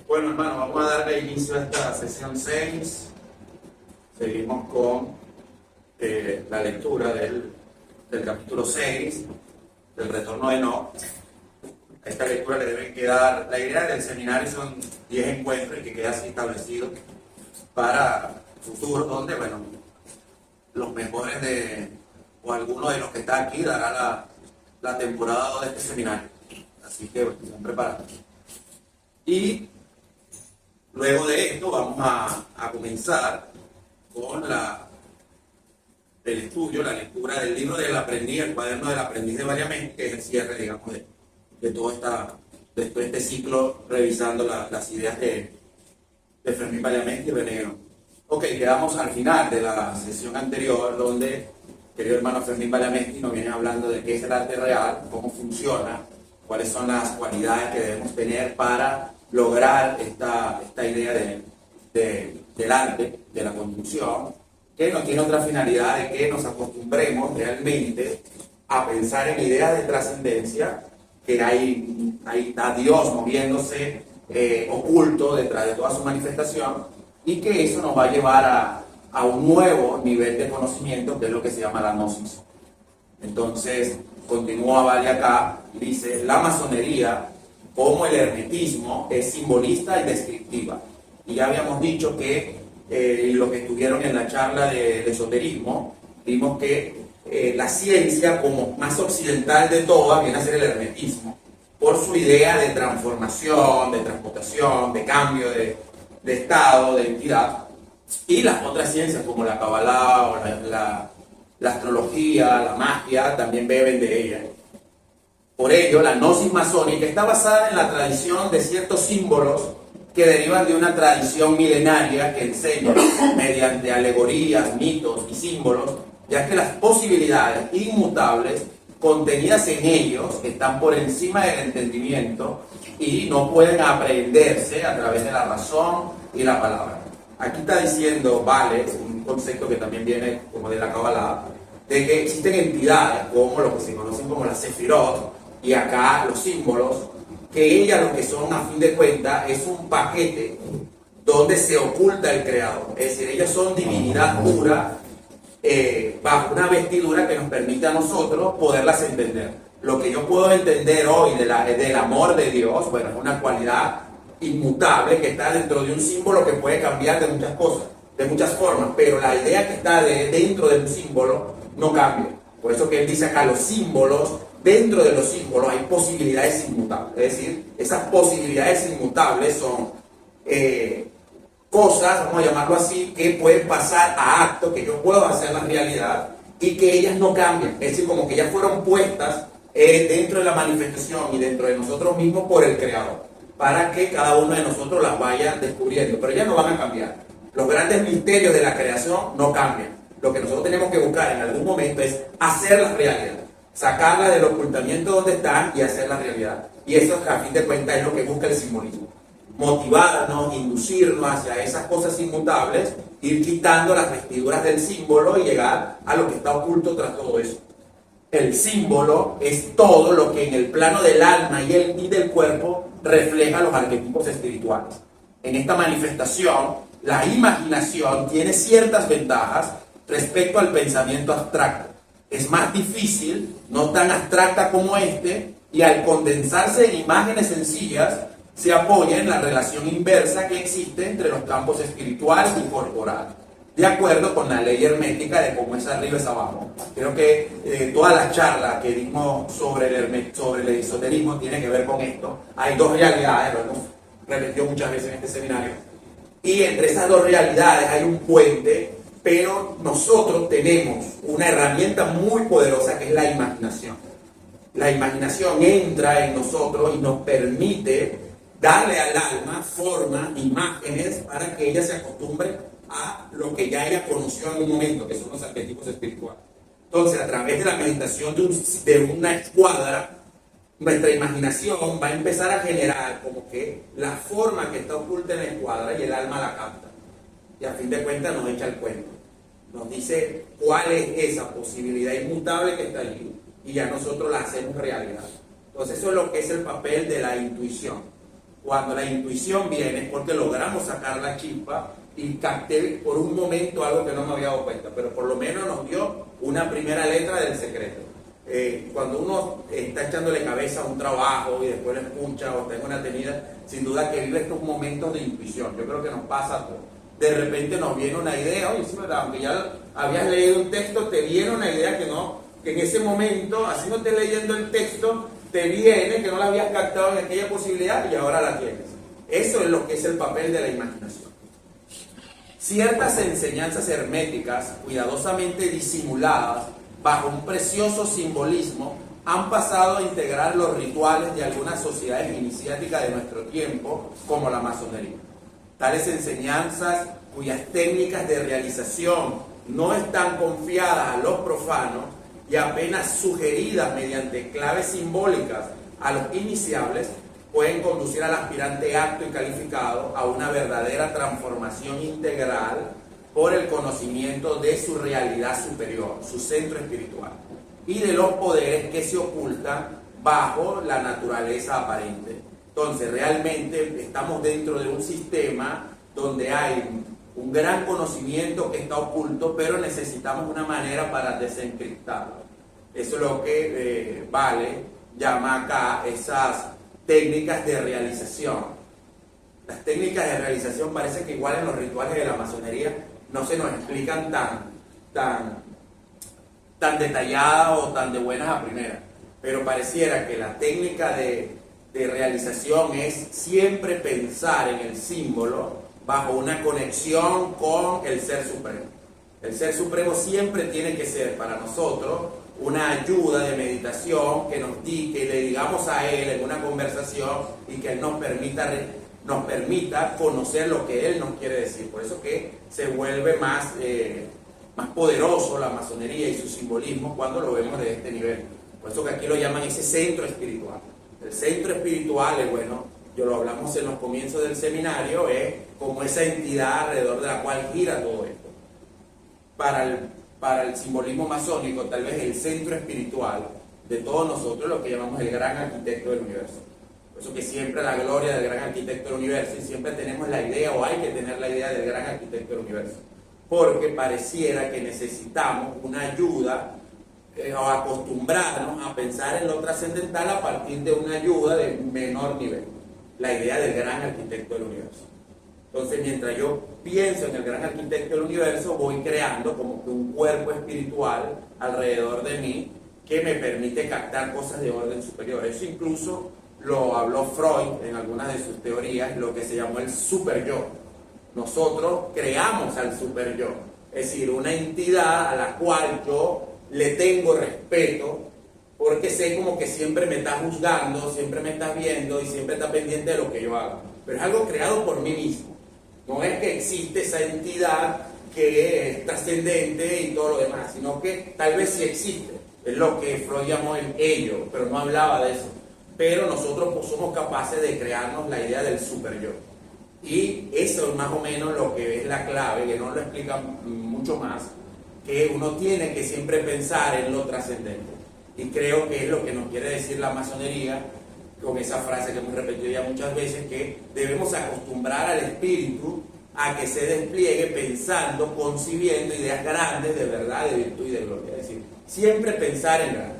Bueno, hermano, vamos a darle inicio a esta sesión 6. Seguimos con la lectura del capítulo 6 del retorno de Enoc. A esta lectura le deben quedar, la idea del seminario son 10 encuentros y que quede así establecido para futuro, donde, bueno, los mejores o alguno de los que está aquí dará la temporada 2 de este seminario. Así que, bueno, están preparados. Y luego de esto vamos a comenzar con el estudio, la lectura del libro del aprendiz, el cuaderno del aprendiz de Valiamente, que es el cierre, digamos, de todo este ciclo, revisando las ideas de Fermín Valiamente y René Guénon. Ok, quedamos al final de la sesión anterior, donde querido hermano Fermín Valiamente nos viene hablando de qué es el arte real, cómo funciona, cuáles son las cualidades que debemos tener para lograr esta idea del arte, de la construcción, que no tiene otra finalidad de que nos acostumbremos realmente a pensar en ideas de trascendencia, que está Dios moviéndose oculto detrás de toda su manifestación, y que eso nos va a llevar a un nuevo nivel de conocimiento, que es lo que se llama la gnosis. Entonces, continúa Vale acá y dice: la masonería, como el hermetismo, es simbolista y descriptiva. Y ya habíamos dicho que lo que estuvieron en la charla de esoterismo, vimos que la ciencia, como más occidental de todas, viene a ser el hermetismo, por su idea de transformación, de transmutación, de cambio de estado, de entidad. Y las otras ciencias, como la Kabbalah o la astrología, la magia, también beben de ella. Por ello, la gnosis masónica está basada en la tradición de ciertos símbolos que derivan de una tradición milenaria que enseña, mediante alegorías, mitos y símbolos, ya que las posibilidades inmutables contenidas en ellos están por encima del entendimiento y no pueden aprenderse a través de la razón y la palabra. Aquí está diciendo, Vale, un concepto que también viene como de la Kabbalah, de que existen entidades como lo que se conocen como las Sefirot, y acá los símbolos, que ellas lo que son a fin de cuentas es un paquete donde se oculta el creador. Es decir, ellas son divinidad pura, bajo una vestidura que nos permite a nosotros poderlas entender. Lo que yo puedo entender hoy del amor de Dios, bueno, es una cualidad inmutable que está dentro de un símbolo que puede cambiar de muchas cosas, de muchas formas, pero la idea que está dentro de un símbolo no cambia. Por eso que él dice acá, los símbolos, dentro de los símbolos hay posibilidades inmutables. Es decir, esas posibilidades inmutables son cosas, vamos a llamarlo así, que pueden pasar a actos, que yo puedo hacer la realidad y que ellas no cambian. Es decir, como que ya fueron puestas dentro de la manifestación y dentro de nosotros mismos por el Creador, para que cada uno de nosotros las vaya descubriendo, pero ellas no van a cambiar. Los grandes misterios de la creación no cambian. Lo que nosotros tenemos que buscar en algún momento es hacerlas realidad, sacarlas del ocultamiento donde están y hacerlas realidad. Y eso, a fin de cuentas, es lo que busca el simbolismo. Motivarnos, inducirnos hacia esas cosas inmutables, ir quitando las vestiduras del símbolo y llegar a lo que está oculto tras todo eso. El símbolo es todo lo que en el plano del alma y del cuerpo refleja los arquetipos espirituales. En esta manifestación, la imaginación tiene ciertas ventajas respecto al pensamiento abstracto. Es más difícil, no tan abstracta como y al condensarse en imágenes sencillas, se apoya en la relación inversa que existe entre los campos espiritual y corporal, de acuerdo con la ley hermética de cómo es arriba es abajo. Creo que todas las charlas que dimos sobre el esoterismo tienen que ver con esto. Hay dos realidades, lo hemos repetido muchas veces en este seminario, y entre esas dos realidades hay un puente, pero nosotros tenemos una herramienta muy poderosa que es la imaginación. La imaginación entra en nosotros y nos permite darle al alma forma, imágenes, para que ella se acostumbre a lo que ya ella conoció en un momento, que son los arquetipos espirituales. Entonces, a través de la meditación de una escuadra, nuestra imaginación va a empezar a generar como que la forma que está oculta en la escuadra y el alma la capta. Y a fin de cuentas nos echa el cuento. Nos dice cuál es esa posibilidad inmutable que está allí y ya nosotros la hacemos realidad. Entonces eso es lo que es el papel de la intuición. Cuando la intuición viene es porque logramos sacar la chispa y capté por un momento algo que no me había dado cuenta, pero por lo menos nos dio una primera letra del secreto. Cuando uno está echándole cabeza a un trabajo y después lo escucha o está en una tenida, sin duda que vive estos momentos de intuición. Yo creo que nos pasa a todos. De repente nos viene una idea, oye, sí, ¿verdad? Aunque ya habías leído un texto, te viene una idea que en ese momento, así no estés leyendo el texto, te viene, que no la habías captado en aquella posibilidad y ahora la tienes. Eso es lo que es el papel de la imaginación. Ciertas enseñanzas herméticas, cuidadosamente disimuladas bajo un precioso simbolismo, han pasado a integrar los rituales de algunas sociedades iniciáticas de nuestro tiempo, como la masonería. Tales enseñanzas, cuyas técnicas de realización no están confiadas a los profanos y apenas sugeridas mediante claves simbólicas a los iniciables, pueden conducir al aspirante apto y calificado a una verdadera transformación integral por el conocimiento de su realidad superior, su centro espiritual, y de los poderes que se ocultan bajo la naturaleza aparente. Entonces, realmente estamos dentro de un sistema donde hay un gran conocimiento que está oculto, pero necesitamos una manera para desencriptarlo. Eso es lo que Vale llama acá esas técnicas de realización. Las técnicas de realización parece que igual en los rituales de la masonería no se nos explican tan detalladas o tan de buenas a primeras, pero pareciera que la técnica de realización es siempre pensar en el símbolo bajo una conexión con el Ser Supremo. El Ser Supremo siempre tiene que ser para nosotros una ayuda de meditación que que le digamos a Él en una conversación y que Él nos permita conocer lo que Él nos quiere decir. Por eso que se vuelve más poderoso la masonería y su simbolismo cuando lo vemos de este nivel. Por eso que aquí lo llaman ese centro espiritual. El centro espiritual es, bueno, yo lo hablamos en los comienzos del seminario, es como esa entidad alrededor de la cual gira todo esto. Para el simbolismo masónico, tal vez el centro espiritual de todos nosotros, lo que llamamos el gran arquitecto del universo. Por eso que siempre la gloria del gran arquitecto del universo, y siempre tenemos la idea, o hay que tener la idea del gran arquitecto del universo, porque pareciera que necesitamos una ayuda o acostumbrarnos a pensar en lo trascendental a partir de una ayuda de menor nivel, la idea del gran arquitecto del universo. Entonces, mientras yo pienso en el gran arquitecto del universo, voy creando como que un cuerpo espiritual alrededor de mí que me permite captar cosas de orden superior. Eso incluso lo habló Freud en algunas de sus teorías, lo que se llamó el super yo. Nosotros creamos al super yo, es decir, una entidad a la cual yo le tengo respeto, porque sé como que siempre me está juzgando, siempre me está viendo y siempre está pendiente de lo que yo hago. Pero es algo creado por mí mismo. No es que existe esa entidad que es trascendente y todo lo demás, sino que tal vez sí existe. Es lo que Freud llamó el ello, pero no hablaba de eso. Pero nosotros pues, somos capaces de crearnos la idea del super yo. Y eso es más o menos lo que es la clave, que no lo explica mucho más, que uno tiene que siempre pensar en lo trascendente. Y creo que es lo que nos quiere decir la masonería, con esa frase que hemos repetido ya muchas veces, que debemos acostumbrar al espíritu a que se despliegue pensando, concibiendo ideas grandes de verdad, de virtud y de gloria. Es decir, siempre pensar en grande.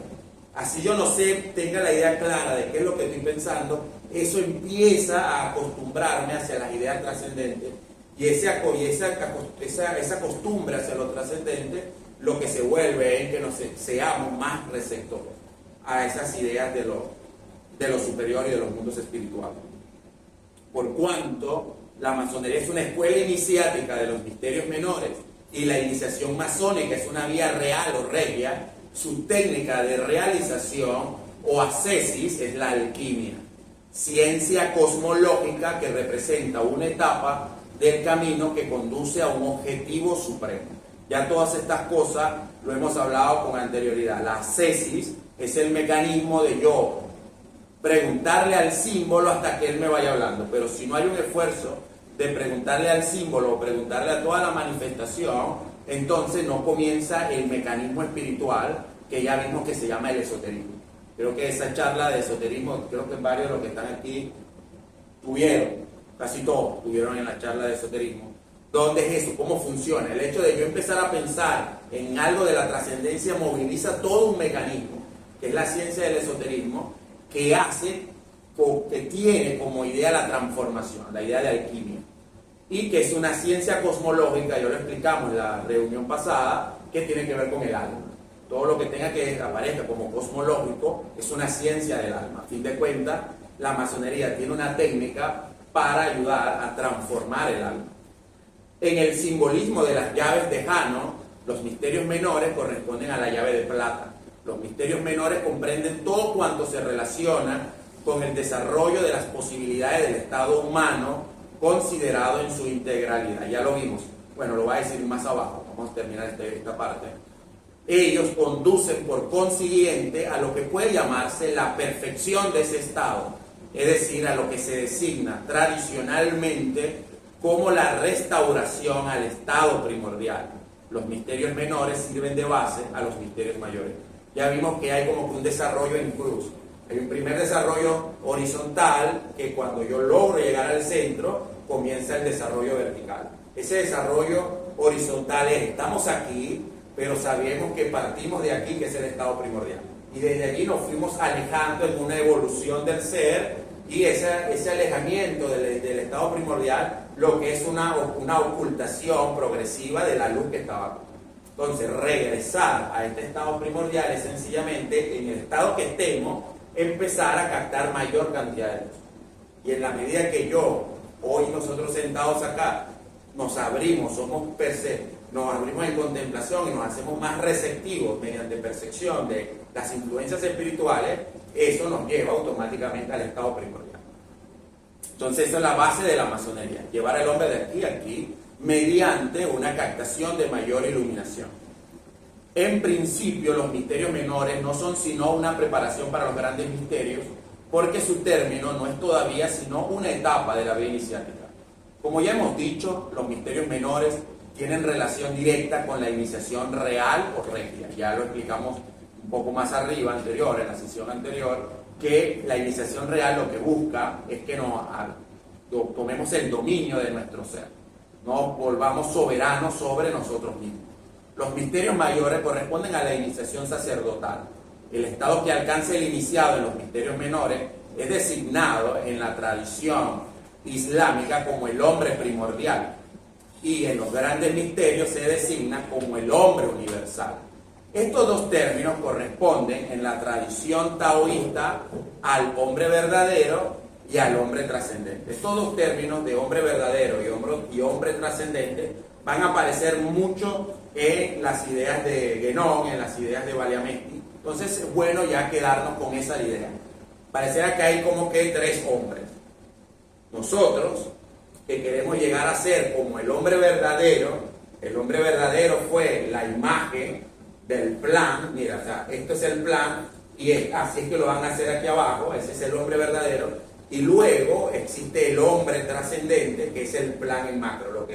Así yo no sé, tenga la idea clara de qué es lo que estoy pensando, eso empieza a acostumbrarme hacia las ideas trascendentes y esa costumbre hacia lo trascendente lo que se vuelve es que seamos más receptores a esas ideas de lo superior y de los mundos espirituales. Por cuanto la masonería es una escuela iniciática de los misterios menores y la iniciación masónica es una vía real o regia, su técnica de realización o ascesis es la alquimia, ciencia cosmológica que representa una etapa del camino que conduce a un objetivo supremo. Ya todas estas cosas lo hemos hablado con anterioridad. La ascesis es el mecanismo de yo preguntarle al símbolo hasta que él me vaya hablando, pero si no hay un esfuerzo de preguntarle al símbolo o preguntarle a toda la manifestación, entonces no comienza el mecanismo espiritual que ya vimos que se llama el esoterismo. Creo que esa charla de esoterismo, creo que varios de los que están aquí casi todos tuvieron en la charla de esoterismo. ¿Dónde es eso? ¿Cómo funciona? El hecho de yo empezar a pensar en algo de la trascendencia moviliza todo un mecanismo, que es la ciencia del esoterismo, que tiene como idea la transformación, la idea de alquimia, y que es una ciencia cosmológica, ya lo explicamos en la reunión pasada, que tiene que ver con el alma. Todo lo que tenga que aparezca como cosmológico es una ciencia del alma. A fin de cuentas, la masonería tiene una técnica para ayudar a transformar el alma. En el simbolismo de las llaves de Jano, los misterios menores corresponden a la llave de plata. Los misterios menores comprenden todo cuanto se relaciona con el desarrollo de las posibilidades del estado humano considerado en su integralidad. Ya lo vimos. Bueno, lo voy a decir más abajo. Vamos a terminar esta parte. Ellos conducen por consiguiente a lo que puede llamarse la perfección de ese estado, es decir, a lo que se designa tradicionalmente como la restauración al estado primordial. Los misterios menores sirven de base a los misterios mayores. Ya vimos que hay como que un desarrollo en cruz. Hay un primer desarrollo horizontal que cuando yo logro llegar al centro comienza el desarrollo vertical. Ese desarrollo horizontal es, estamos aquí, pero sabemos que partimos de aquí, que es el estado primordial. Y desde allí nos fuimos alejando en una evolución del ser, y ese alejamiento del estado primordial lo que es una ocultación progresiva de la luz que estaba aquí. Entonces, regresar a este estado primordial es sencillamente, en el estado que estemos, empezar a captar mayor cantidad de luz. Y en la medida que hoy nosotros sentados acá, nos abrimos, nos abrimos en contemplación y nos hacemos más receptivos mediante percepción de las influencias espirituales, eso nos lleva automáticamente al estado primordial. Entonces, esa es la base de la masonería, llevar al hombre de aquí a aquí mediante una captación de mayor iluminación. En principio, los misterios menores no son sino una preparación para los grandes misterios, porque su término no es todavía sino una etapa de la vía iniciática. Como ya hemos dicho, los misterios menores tienen relación directa con la iniciación real o regia. Ya lo explicamos un poco más arriba, en la sesión anterior, que la iniciación real lo que busca es que tomemos el dominio de nuestro ser, nos volvamos soberanos sobre nosotros mismos. Los misterios mayores corresponden a la iniciación sacerdotal. El estado que alcanza el iniciado en los misterios menores es designado en la tradición islámica como el hombre primordial, y en los grandes misterios se designa como el hombre universal. Estos dos términos corresponden en la tradición taoísta al hombre verdadero y al hombre trascendente. Estos dos términos de hombre verdadero y hombre trascendente van a aparecer mucho en las ideas de Guénon, en las ideas de Valiamesti. Entonces es bueno ya quedarnos con esa idea. Pareciera que hay como que tres hombres. Nosotros, que queremos llegar a ser como el hombre verdadero fue la imagen del plan. Mira, o sea, esto es el plan y así es que lo van a hacer aquí abajo, ese es el hombre verdadero, y luego existe el hombre trascendente, que es el plan en macro,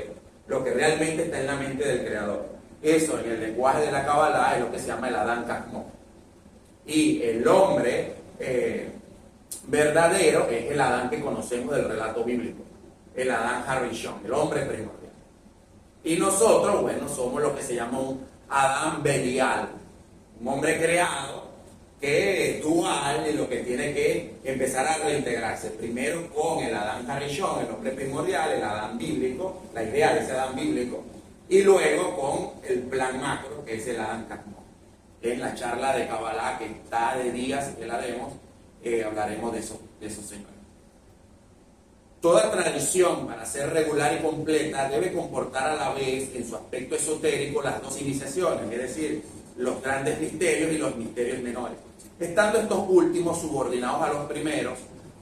lo que realmente está en la mente del creador. Eso en el lenguaje de la Kabbalah es lo que se llama el Adán Kadmon. Y el hombre verdadero es el Adán que conocemos del relato bíblico, el Adán Harishon, el hombre primordial. Y nosotros, bueno, somos lo que se llama un Adán Belial, un hombre creado que es dual y lo que tiene que empezar a reintegrarse primero con el Adán Harishon, el hombre primordial, el Adán bíblico, la idea de ese Adán bíblico, y luego con el plan macro, que es el Adán Kadmon. En la charla de Kabbalah, que está de días, que la vemos, hablaremos de esos señores. Toda tradición, para ser regular y completa, debe comportar a la vez, en su aspecto esotérico, las dos iniciaciones, es decir, los grandes misterios y los misterios menores, estando estos últimos subordinados a los primeros,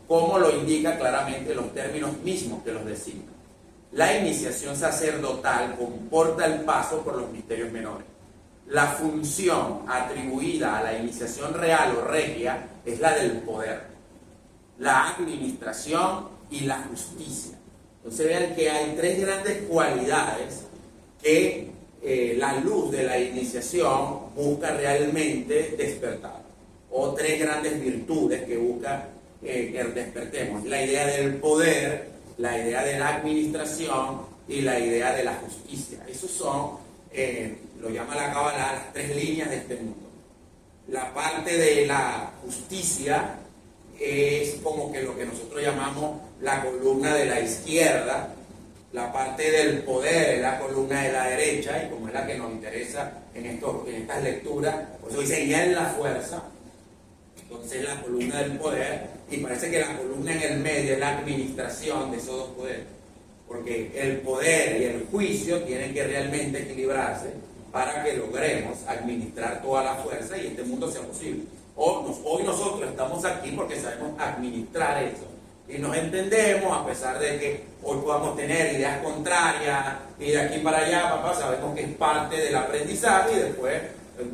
como lo indica claramente los términos mismos que los designan. La iniciación sacerdotal comporta el paso por los misterios menores. La función atribuida a la iniciación real o regia es la del poder, la administración y la justicia. Entonces vean que hay tres grandes cualidades que la luz de la iniciación busca realmente despertar, o tres grandes virtudes que busca que despertemos. La idea del poder, la idea de la administración y la idea de la justicia. Esos son, lo llama la Cábala, las tres líneas de este mundo. La parte de la justicia es como que lo que nosotros llamamos la columna de la izquierda, la parte del poder es la columna de la derecha, y como es la que nos interesa en estas lecturas, pues hoy dice en la fuerza, entonces la columna del poder, y parece que la columna en el medio es la administración de esos dos poderes, porque el poder y el juicio tienen que realmente equilibrarse para que logremos administrar toda la fuerza y este mundo sea posible. Hoy nosotros estamos aquí porque sabemos administrar eso y nos entendemos, a pesar de que hoy podamos tener ideas contrarias y de aquí para allá, papá, sabemos que es parte del aprendizaje y después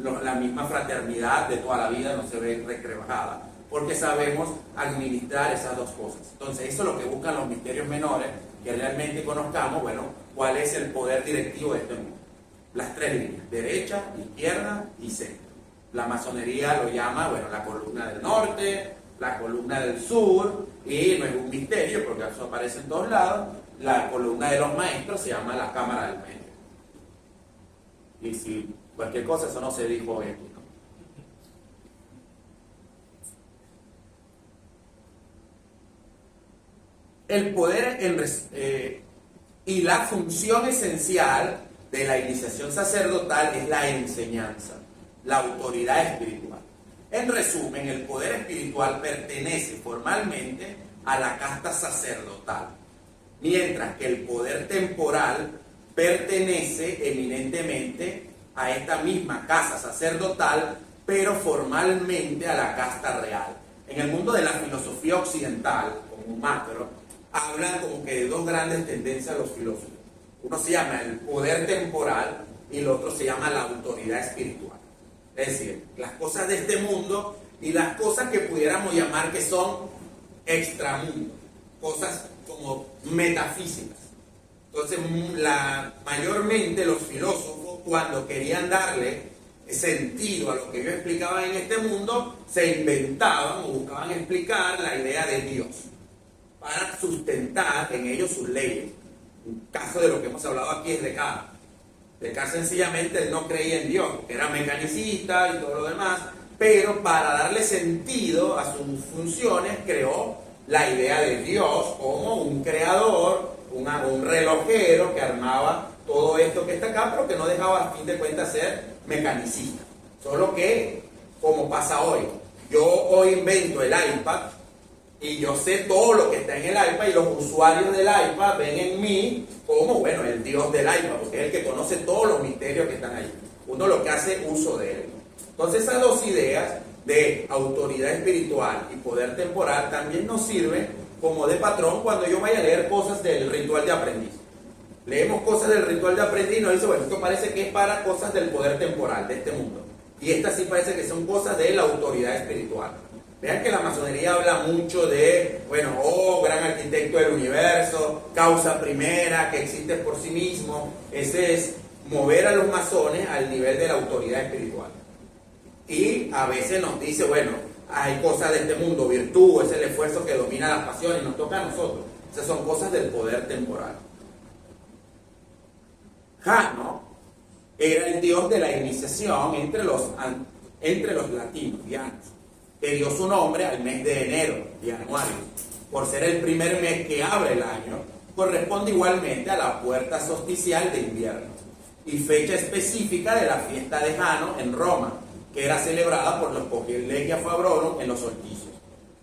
la misma fraternidad de toda la vida no se ve recrebajada, porque sabemos administrar esas dos cosas. Entonces eso es lo que buscan los misterios menores, que realmente conozcamos, bueno, cuál es el poder directivo de este mundo. Las tres líneas, derecha, izquierda y centro. La masonería lo llama, bueno, la columna del norte, la columna del sur, y no es un misterio porque eso aparece en todos lados, la columna de los maestros se llama la cámara del medio. Y si cualquier cosa, eso no se dijo hoy aquí, ¿no? El poder y la función esencial de la iniciación sacerdotal es la enseñanza, la autoridad espiritual. En resumen, el poder espiritual pertenece formalmente a la casta sacerdotal, mientras que el poder temporal pertenece eminentemente a esta misma casa sacerdotal, pero formalmente a la casta real. En el mundo de la filosofía occidental, como un macro, hablan como que de dos grandes tendencias los filósofos. Uno se llama el poder temporal y el otro se llama la autoridad espiritual. Es decir, las cosas de este mundo y las cosas que pudiéramos llamar que son extramundo, cosas como metafísicas. Entonces, mayormente los filósofos, cuando querían darle sentido a lo que ellos explicaban en este mundo, se inventaban o buscaban explicar la idea de Dios para sustentar en ellos sus leyes. Un caso de lo que hemos hablado aquí es Descartes. Descartes sencillamente él no creía en Dios, porque era mecanicista y todo lo demás, pero para darle sentido a sus funciones creó la idea de Dios como un creador, un relojero que armaba todo esto que está acá, pero que no dejaba a fin de cuentas ser mecanicista. Solo que, como pasa hoy, yo hoy invento el iPad y yo sé todo lo que está en el iPad y los usuarios del iPad ven en mí como, bueno, el Dios del iPad, porque es el que conoce todos los misterios que están ahí. Uno lo que hace uso de él. Entonces esas dos ideas de autoridad espiritual y poder temporal también nos sirven como de patrón cuando yo vaya a leer cosas del ritual de aprendiz. Leemos cosas del ritual de aprendiz y nos dice, bueno, esto parece que es para cosas del poder temporal de este mundo. Y estas sí parece que son cosas de la autoridad espiritual. Vean que la masonería habla mucho de, bueno, gran arquitecto del universo, causa primera, que existe por sí mismo. Ese es mover a los masones al nivel de la autoridad espiritual. Y a veces nos dice, bueno, hay cosas de este mundo, virtud, es el esfuerzo que domina las pasiones, nos toca a nosotros. Esas son cosas del poder temporal. Jano era el dios de la iniciación entre los latinos, dianos, que dio su nombre al mes de enero, Januario, por ser el primer mes que abre el año, corresponde igualmente a la puerta solsticial de invierno y fecha específica de la fiesta de Jano en Roma, que era celebrada por los Cogilegia Fabrorum en los solsticios.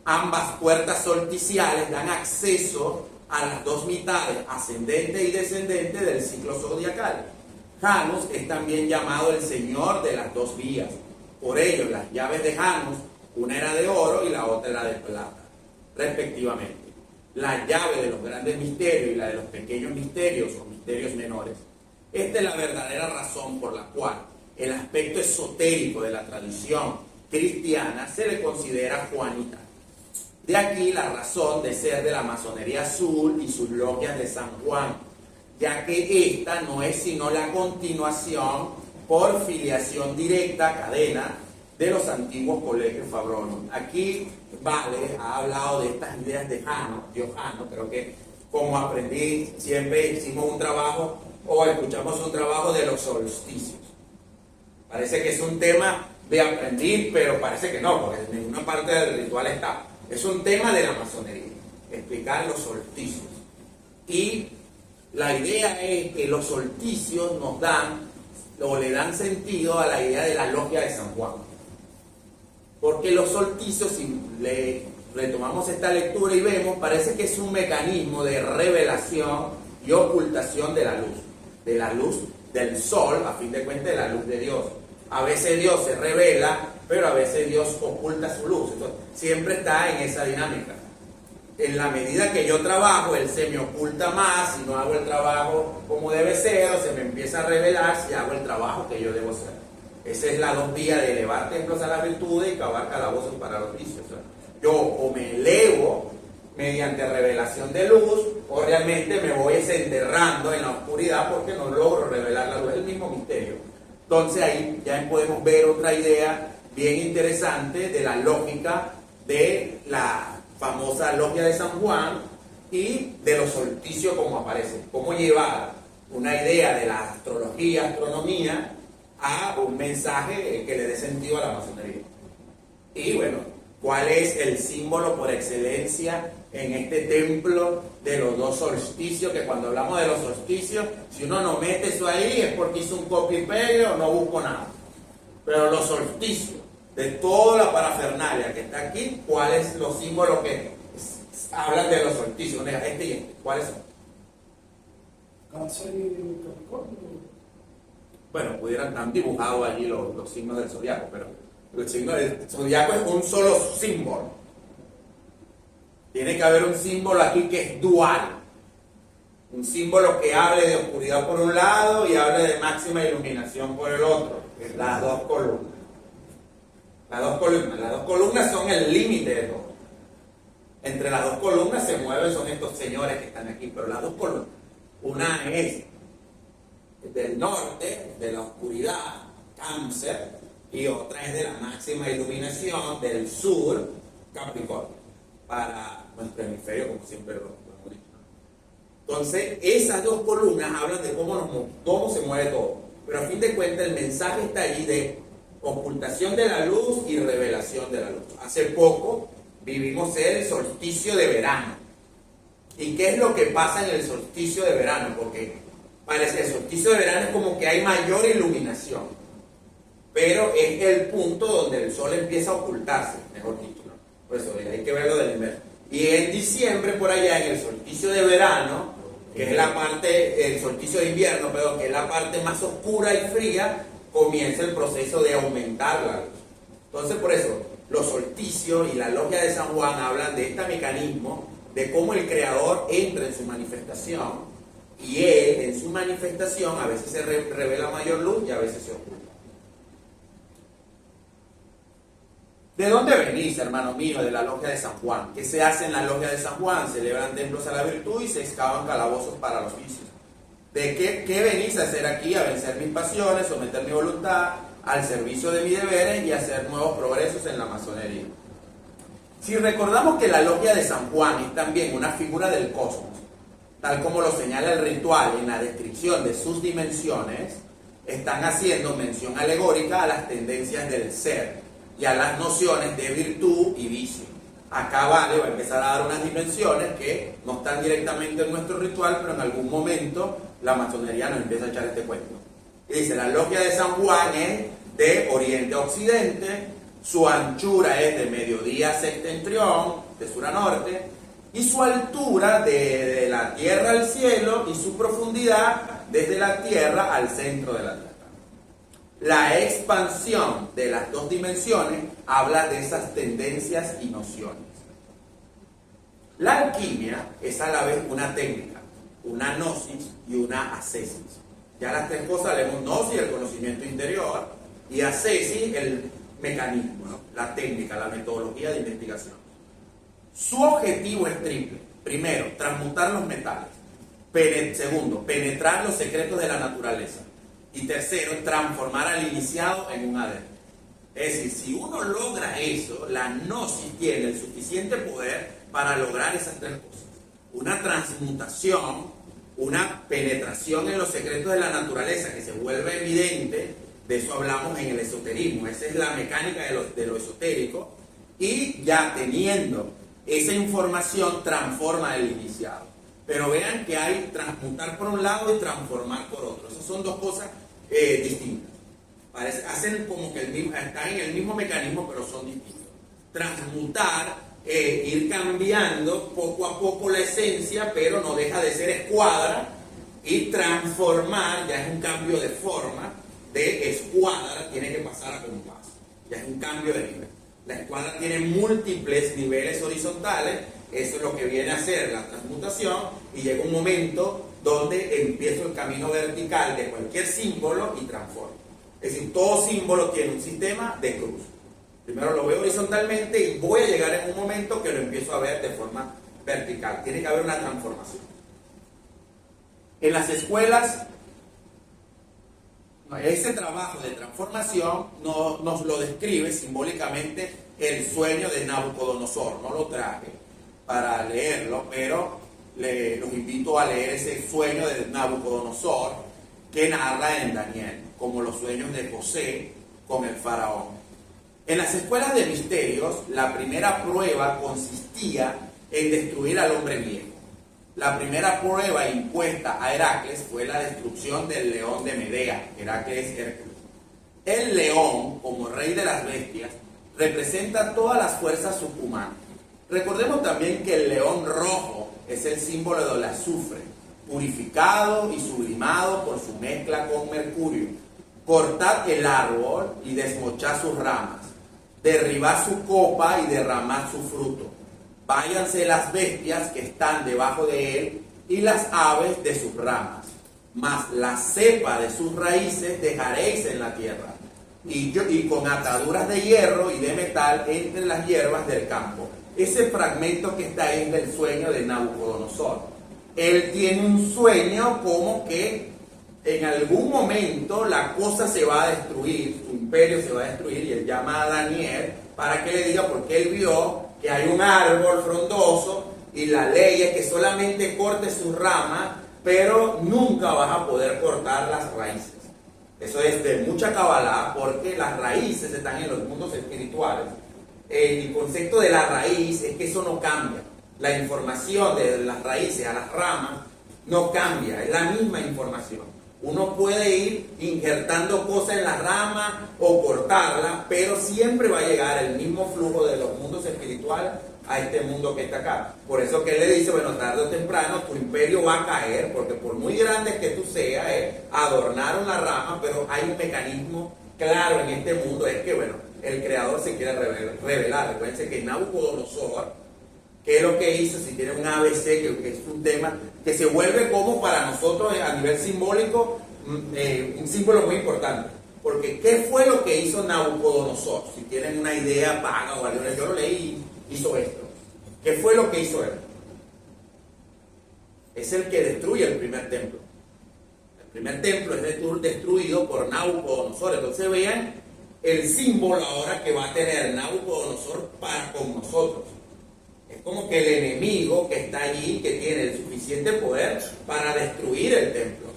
Ambas puertas solsticiales dan acceso a las dos mitades, ascendente y descendente, del ciclo zodiacal. Janus es también llamado el señor de las dos vías. Por ello, las llaves de Janus, una era de oro y la otra era de plata, respectivamente. La llave de los grandes misterios y la de los pequeños misterios o misterios menores. Esta es la verdadera razón por la cual el aspecto esotérico de la tradición cristiana se le considera juanita. De aquí la razón de ser de la masonería azul y sus logias de San Juan, ya que esta no es sino la continuación por filiación directa, cadena, de los antiguos colegios Fabronos. Aquí Vale ha hablado de estas ideas de Jano, creo que como aprendí, siempre hicimos un trabajo o escuchamos un trabajo de los solsticios. Parece que es un tema de aprendiz, pero parece que no, porque en ninguna parte del ritual está. Es un tema de la masonería, explicar los solsticios. Y la idea es que los solsticios nos dan, o le dan sentido a la idea de la logia de San Juan. Porque los solsticios, si retomamos esta lectura y vemos, parece que es un mecanismo de revelación y ocultación de la luz del sol, a fin de cuentas de la luz de Dios. A veces Dios se revela, pero a veces Dios oculta su luz. Entonces, siempre está en esa dinámica. En la medida que yo trabajo, Él se me oculta más, si no hago el trabajo como debe ser, o se me empieza a revelar si hago el trabajo que yo debo hacer. Esa es la dos vías de elevar templos a las virtudes y cavar calabozos para los vicios. O sea, yo o me elevo mediante revelación de luz, o realmente me voy desenterrando en la oscuridad porque no logro revelar la luz. Es el mismo misterio. Entonces ahí ya podemos ver otra idea bien interesante de la lógica de la famosa logia de San Juan y de los solsticios como aparecen. Cómo llevar una idea de la astrología, astronomía, a un mensaje que le dé sentido a la masonería. Y bueno, ¿cuál es el símbolo por excelencia en este templo de los dos solsticios? Que cuando hablamos de los solsticios, si uno no mete eso ahí es porque hizo un copy y pegue o no busco nada. Pero los solsticios, de toda la parafernalia que está aquí, ¿cuáles los símbolos que hablan de los solsticios? Este y este, ¿cuáles son? Cáncer y Capricornio. Bueno, pudieran estar dibujados allí los signos del zodiaco, pero el signo del zodiaco es un solo símbolo. Tiene que haber un símbolo aquí que es dual. Un símbolo que hable de oscuridad por un lado y hable de máxima iluminación por el otro. Las dos columnas. Las dos columnas son el límite de todo. Entre las dos columnas se mueven, son estos señores que están aquí, pero las dos columnas. Una es del norte, de la oscuridad, Cáncer, y otra es de la máxima iluminación, del sur, Capricornio, para nuestro hemisferio, como siempre lo hemos dicho. Entonces, esas dos columnas hablan de cómo se mueve todo, pero a fin de cuentas el mensaje está allí de ocultación de la luz y revelación de la luz. Hace poco vivimos el solsticio de verano. ¿Y qué es lo que pasa en el solsticio de verano? Porque parece que el solsticio de verano es como que hay mayor iluminación, pero es el punto donde el sol empieza a ocultarse, mejor dicho, ¿no? Por eso hay que verlo del invierno. Y en diciembre, por allá, en el solsticio de verano, que es la parte, el solsticio de invierno, perdón, que es la parte más oscura y fría, comienza el proceso de aumentar la luz. Entonces, por eso, los solsticios y la logia de San Juan hablan de este mecanismo de cómo el Creador entra en su manifestación y Él en su manifestación a veces se revela mayor luz y a veces se oculta. ¿De dónde venís, hermano mío, de la logia de San Juan? ¿Qué se hace en la logia de San Juan? Celebran templos a la virtud y se excavan calabozos para los vicios. ¿De qué venís a hacer aquí? A vencer mis pasiones, someter mi voluntad al servicio de mis deberes y hacer nuevos progresos en la masonería. Si recordamos que la logia de San Juan es también una figura del cosmos, tal como lo señala el ritual en la descripción de sus dimensiones, están haciendo mención alegórica a las tendencias del ser y a las nociones de virtud y vicio. Acá Vale va a empezar a dar unas dimensiones que no están directamente en nuestro ritual, pero en algún momento la masonería nos empieza a echar este cuento. Y dice, la logia de San Juan es de oriente a occidente, su anchura es de mediodía a septentrión, de sur a norte, y su altura de la tierra al cielo y su profundidad desde la tierra al centro de la tierra. La expansión de las dos dimensiones habla de esas tendencias y nociones. La alquimia es a la vez una técnica, una gnosis y una ascesis. Ya las tres cosas leemos: gnosis, el conocimiento interior, y ascesis, el mecanismo, ¿no? La técnica, la metodología de investigación. Su objetivo es triple. Primero, transmutar los metales. Segundo, penetrar los secretos de la naturaleza. Y tercero, transformar al iniciado en un adepto. Es decir, si uno logra eso, la gnosis tiene el suficiente poder para lograr esas tres cosas. Una transmutación, una penetración en los secretos de la naturaleza que se vuelve evidente, de eso hablamos en el esoterismo, esa es la mecánica de lo esotérico, y ya teniendo esa información transforma el iniciado. Pero vean que hay transmutar por un lado y transformar por otro. Esas son dos cosas distintas. Hacen como que están en el mismo mecanismo, pero son distintos. Transmutar, ir cambiando poco a poco la esencia, pero no deja de ser escuadra. Y transformar ya es un cambio de forma, de escuadra tiene que pasar a compás. Ya es un cambio de nivel. La escuadra tiene múltiples niveles horizontales, eso es lo que viene a hacer la transmutación, y llega un momento donde empieza el camino vertical de cualquier símbolo y transforma. Es decir, todo símbolo tiene un sistema de cruz. Primero lo veo horizontalmente y voy a llegar en un momento que lo empiezo a ver de forma vertical. Tiene que haber una transformación. En las escuelas, ese trabajo de transformación nos lo describe simbólicamente el sueño de Nabucodonosor. No lo traje para leerlo, pero los invito a leer ese sueño de Nabucodonosor que narra en Daniel, como los sueños de José con el faraón. En las escuelas de misterios, la primera prueba consistía en destruir al hombre viejo. La primera prueba impuesta a Heracles fue la destrucción del león de Medea, Heracles Hércules. El león, como rey de las bestias, representa todas las fuerzas subhumanas. Recordemos también que el león rojo es el símbolo del azufre, purificado y sublimado por su mezcla con mercurio. Cortad el árbol y desmochad sus ramas, derribad su copa y derramad su fruto. Váyanse las bestias que están debajo de él y las aves de sus ramas, mas la cepa de sus raíces dejaréis en la tierra, y con ataduras de hierro y de metal entre las hierbas del campo. Ese fragmento que está ahí es del sueño de Nabucodonosor. Él tiene un sueño como que en algún momento la cosa se va a destruir, su imperio se va a destruir, y él llama a Daniel para que le diga, porque él vio que hay un árbol frondoso y la ley es que solamente cortes sus ramas, pero nunca vas a poder cortar las raíces. Eso es de mucha cabalá, porque las raíces están en los mundos espirituales. El concepto de la raíz es que eso no cambia. La información de las raíces a las ramas no cambia, es la misma información. Uno puede ir injertando cosas en la rama o cortarla, pero siempre va a llegar el mismo flujo de los mundos espirituales a este mundo que está acá. Por eso que él le dice, bueno, tarde o temprano tu imperio va a caer, porque por muy grande que tú seas, adornaron la rama, pero hay un mecanismo claro en este mundo, es que, bueno, el creador se quiere revelar. Recuerden que Nabucodonosor, ¿qué es lo que hizo? Si tiene un ABC, que es un tema que se vuelve como para nosotros a nivel simbólico, un símbolo muy importante. Porque ¿qué fue lo que hizo Nabucodonosor? Si tienen una idea vaga o algo, yo lo leí y hizo esto. ¿Qué fue lo que hizo él? Es el que destruye el primer templo. El primer templo es destruido por Nabucodonosor. Entonces vean el símbolo ahora que va a tener Nabucodonosor para con nosotros. Es como que el enemigo que está allí, que tiene el suficiente poder para destruir el templo.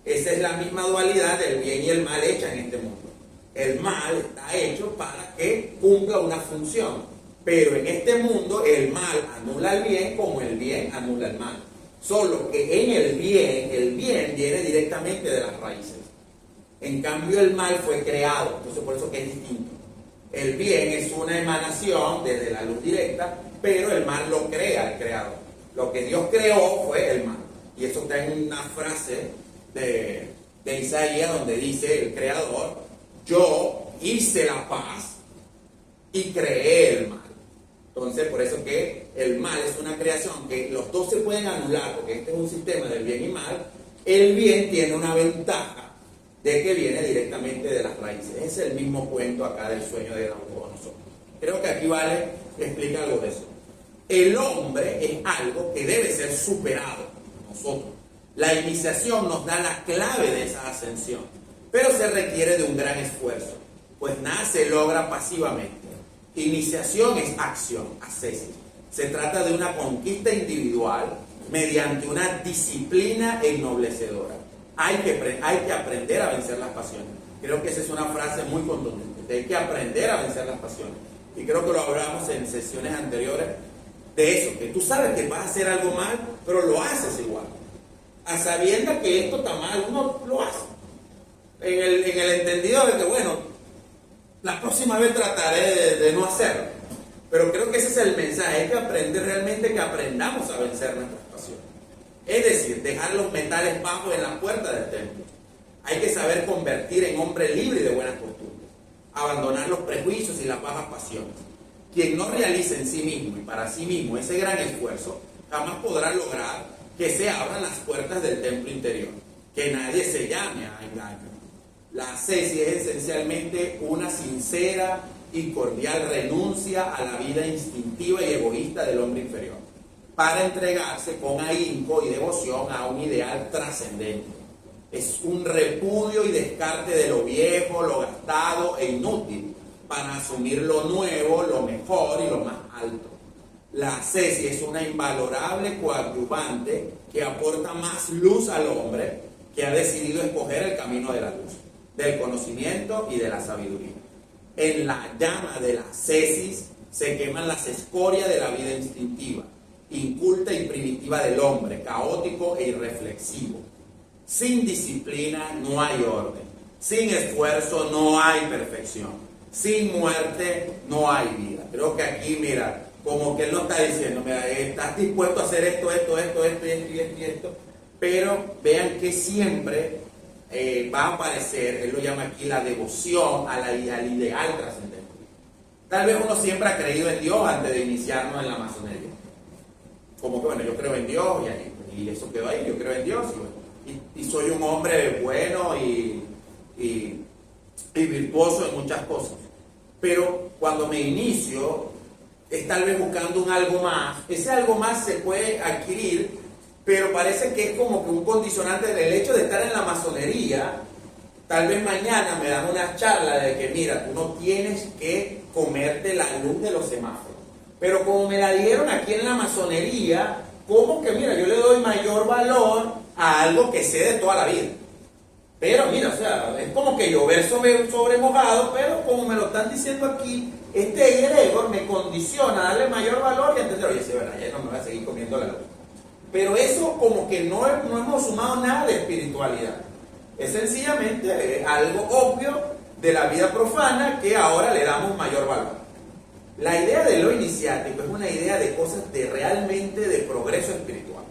Esa es la misma dualidad del bien y el mal hecha en este mundo. El mal está hecho para que cumpla una función, pero en este mundo el mal anula el bien como el bien anula el mal. Solo que en el bien viene directamente de las raíces. En cambio el mal fue creado, entonces por eso que es distinto. El bien es una emanación desde la luz directa, pero el mal lo crea el creador. Lo que Dios creó fue el mal. Y eso está en una frase de Isaías donde dice el creador, yo hice la paz y creé el mal. Entonces por eso que el mal es una creación, que los dos se pueden anular, porque este es un sistema del bien y mal. El bien tiene una ventaja de que viene directamente de las raíces. Es el mismo cuento acá del sueño de Nabucodonosor. Creo que aquí vale explicar algo de eso. El hombre es algo que debe ser superado por nosotros. La iniciación nos da la clave de esa ascensión, pero se requiere de un gran esfuerzo. pues nada se logra pasivamente. Iniciación es acción, ascesis. Se trata de una conquista individual mediante una disciplina ennoblecedora. Hay que aprender a vencer las pasiones. Creo que esa es una frase muy contundente. Hay que aprender a vencer las pasiones. Y creo que lo hablamos en sesiones anteriores de eso, que tú sabes que vas a hacer algo mal, pero lo haces igual. A sabiendas que esto está mal, uno lo hace. En el entendido de que, bueno, la próxima vez trataré de no hacerlo. Pero creo que ese es el mensaje. Hay que aprender realmente, que aprendamos a vencer nuestras pasiones. Es decir, dejar los metales bajos en la puerta del templo. Hay que saber convertir en hombre libre y de buenas costumbres. Abandonar los prejuicios y las bajas pasiones. Quien no realice en sí mismo y para sí mismo ese gran esfuerzo, jamás podrá lograr que se abran las puertas del templo interior. Que nadie se llame a engaño. La ascesis es esencialmente una sincera y cordial renuncia a la vida instintiva y egoísta del hombre inferior, para entregarse con ahínco y devoción a un ideal trascendente. Es un repudio y descarte de lo viejo, lo gastado e inútil, para asumir lo nuevo, lo mejor y lo más alto. La ascesis es una invalorable coadyuvante que aporta más luz al hombre que ha decidido escoger el camino de la luz, del conocimiento y de la sabiduría. En la llama de la ascesis se queman las escorias de la vida instintiva, inculta y primitiva del hombre, caótico e irreflexivo. Sin disciplina no hay orden, sin esfuerzo no hay perfección, sin muerte no hay vida. Creo que aquí, mira, como que él no está diciendo, mira, estás dispuesto a hacer esto, y esto, pero vean que siempre va a aparecer, él lo llama aquí, la devoción al ideal trascendente. Tal vez uno siempre ha creído en Dios antes de iniciarnos en la masonería. Como que, bueno, yo creo en Dios y eso quedó ahí, yo creo en Dios y soy un hombre bueno y virtuoso en muchas cosas. Pero cuando me inicio, es tal vez buscando un algo más. Ese algo más se puede adquirir, pero parece que es como que un condicionante del hecho de estar en la masonería. Tal vez mañana me dan una charla de que, mira, tú no tienes que comerte la luz de los semáforos. Pero como me la dieron aquí en la masonería, como que, mira, yo le doy mayor valor a algo que sé de toda la vida. Pero mira, o sea, es como que llover sobre mojado, pero como me lo están diciendo aquí, este egregor me condiciona a darle mayor valor y entender, oye, sí, verdad, ya no me voy a seguir comiendo la luz. Pero eso como que no hemos sumado nada de espiritualidad. Es sencillamente algo obvio de la vida profana que ahora le damos mayor valor. La idea de lo iniciático es una idea de cosas realmente de progreso espiritual.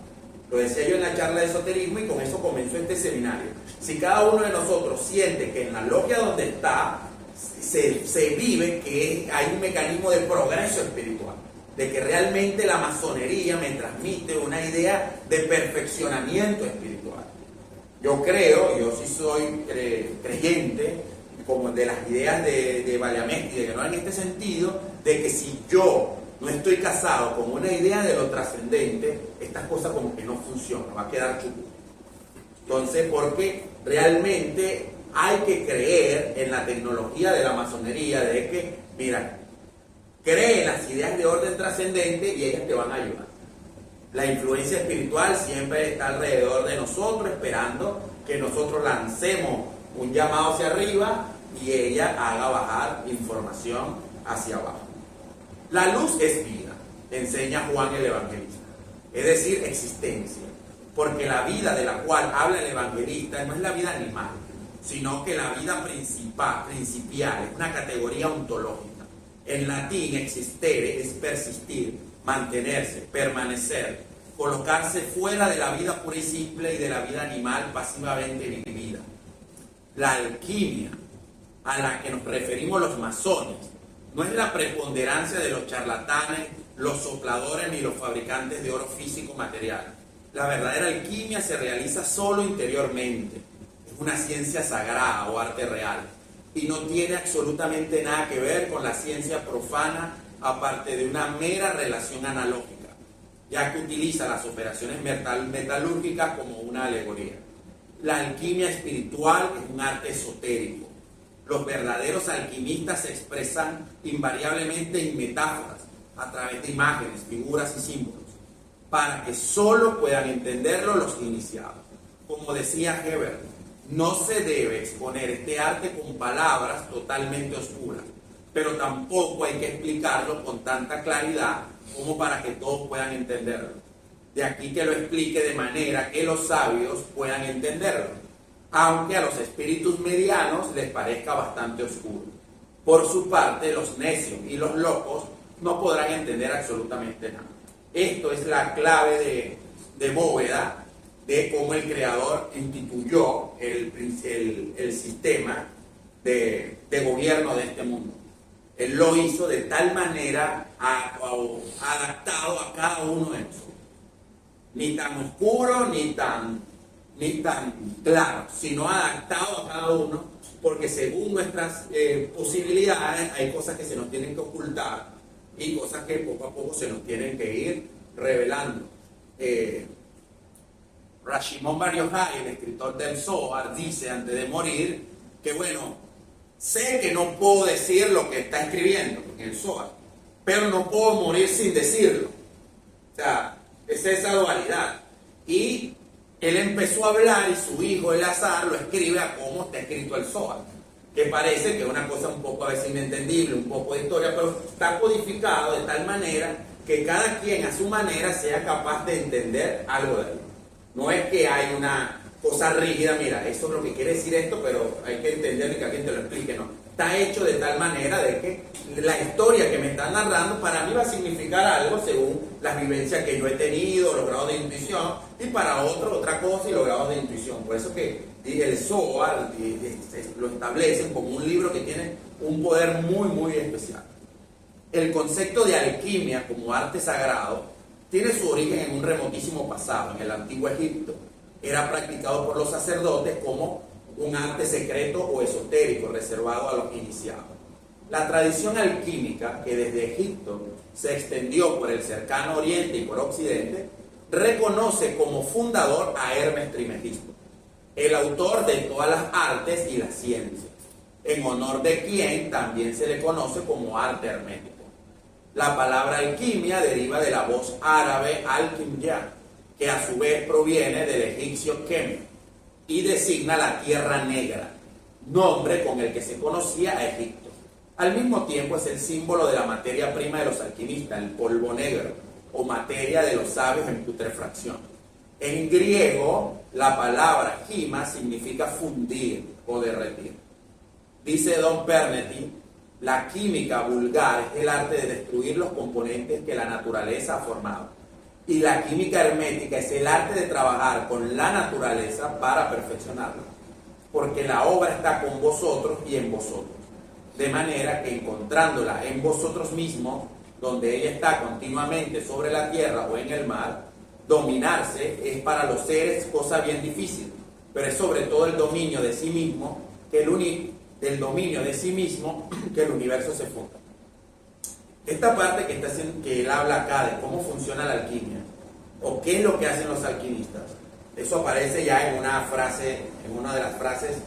Lo decía yo en la charla de esoterismo y con eso comenzó este seminario. Si cada uno de nosotros siente que en la logia donde está se vive que hay un mecanismo de progreso espiritual, de que realmente la masonería me transmite una idea de perfeccionamiento espiritual. Yo creo, yo sí soy creyente, como de las ideas de Valiamesti, de que no en este sentido, de que si yo no estoy casado con una idea de lo trascendente, estas cosas como que no funcionan, va a quedar chulo. Entonces, porque realmente hay que creer en la tecnología de la masonería, de que, mira, cree en las ideas de orden trascendente y ellas te van a ayudar. La influencia espiritual siempre está alrededor de nosotros, esperando que nosotros lancemos un llamado hacia arriba y ella haga bajar información hacia abajo. La luz es vida, enseña Juan el Evangelista, es decir, existencia, porque la vida de la cual habla el evangelista no es la vida animal, sino que la vida principial es una categoría ontológica. En latín, existere es persistir, mantenerse, permanecer, colocarse fuera de la vida pura y simple y de la vida animal pasivamente vivida. La alquimia a la que nos referimos los masones no es la preponderancia de los charlatanes, los sopladores ni los fabricantes de oro físico material. La verdadera alquimia se realiza solo interiormente. Es una ciencia sagrada o arte real y no tiene absolutamente nada que ver con la ciencia profana, aparte de una mera relación analógica, ya que utiliza las operaciones metalúrgicas como una alegoría. La alquimia espiritual es un arte esotérico, Los verdaderos alquimistas se expresan invariablemente en metáforas, a través de imágenes, figuras y símbolos, para que solo puedan entenderlo los iniciados. Como decía Hebert, no se debe exponer este arte con palabras totalmente oscuras, pero tampoco hay que explicarlo con tanta claridad como para que todos puedan entenderlo. De aquí que lo explique de manera que los sabios puedan entenderlo, aunque a los espíritus medianos les parezca bastante oscuro. Por su parte, los necios y los locos no podrán entender absolutamente nada. Esto es la clave de Bóveda, de cómo el creador instituyó el sistema de gobierno de este mundo. Él lo hizo de tal manera adaptado a cada uno de nosotros. Ni tan oscuro, ni tan claro, sino adaptado a cada uno, porque según nuestras posibilidades hay cosas que se nos tienen que ocultar y cosas que poco a poco se nos tienen que ir revelando. Rashomon Bar Yochai, el escritor del Zohar, dice antes de morir que bueno, sé que no puedo decir lo que está escribiendo en el Zohar, pero no puedo morir sin decirlo. O sea, es esa dualidad. Y él empezó a hablar y su hijo Elazar lo escribe a cómo está escrito el Zohar, que parece que es una cosa un poco a veces inentendible, un poco de historia, pero está codificado de tal manera que cada quien a su manera sea capaz de entender algo de él. No es que hay una cosa rígida, mira, eso es lo que quiere decir esto, pero hay que entender y que alguien te lo explique, no. Está hecho de tal manera de que la historia que me están narrando para mí va a significar algo según las vivencias que yo he tenido, los grados de intuición, y para otro otra cosa y los grados de intuición. Por eso que el Zohar lo establecen como un libro que tiene un poder muy, muy especial. El concepto de alquimia como arte sagrado tiene su origen en un remotísimo pasado, en el antiguo Egipto. Era practicado por los sacerdotes como un arte secreto o esotérico reservado a los iniciados. La tradición alquímica, que desde Egipto se extendió por el cercano Oriente y por Occidente, reconoce como fundador a Hermes Trismegisto, el autor de todas las artes y las ciencias, en honor de quien también se le conoce como arte hermético. La palabra alquimia deriva de la voz árabe al-kimya, que a su vez proviene del egipcio kem, y designa la tierra negra, nombre con el que se conocía a Egipto. Al mismo tiempo es el símbolo de la materia prima de los alquimistas, el polvo negro, o materia de los sabios en putrefacción. En griego, la palabra quima significa fundir o derretir. Dice Don Pernetti, la química vulgar es el arte de destruir los componentes que la naturaleza ha formado. Y la química hermética es el arte de trabajar con la naturaleza para perfeccionarla. Porque la obra está con vosotros y en vosotros. De manera que encontrándola en vosotros mismos, donde ella está continuamente sobre la tierra o en el mar, dominarse es para los seres cosa bien difícil, pero es sobre todo el dominio de sí mismo que el dominio de sí mismo que el universo se funda. Esta parte que él habla acá de cómo funciona la alquimia, o qué es lo que hacen los alquimistas, eso aparece ya en una frase, en una de las frases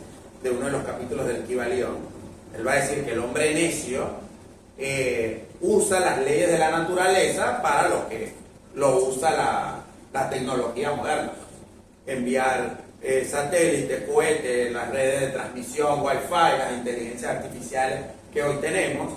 de uno de los capítulos del Kybalión. Él va a decir que el hombre necio usa las leyes de la naturaleza para lo que lo usa la tecnología moderna. Enviar satélites, cohetes, las redes de transmisión, wifi, las inteligencias artificiales que hoy tenemos,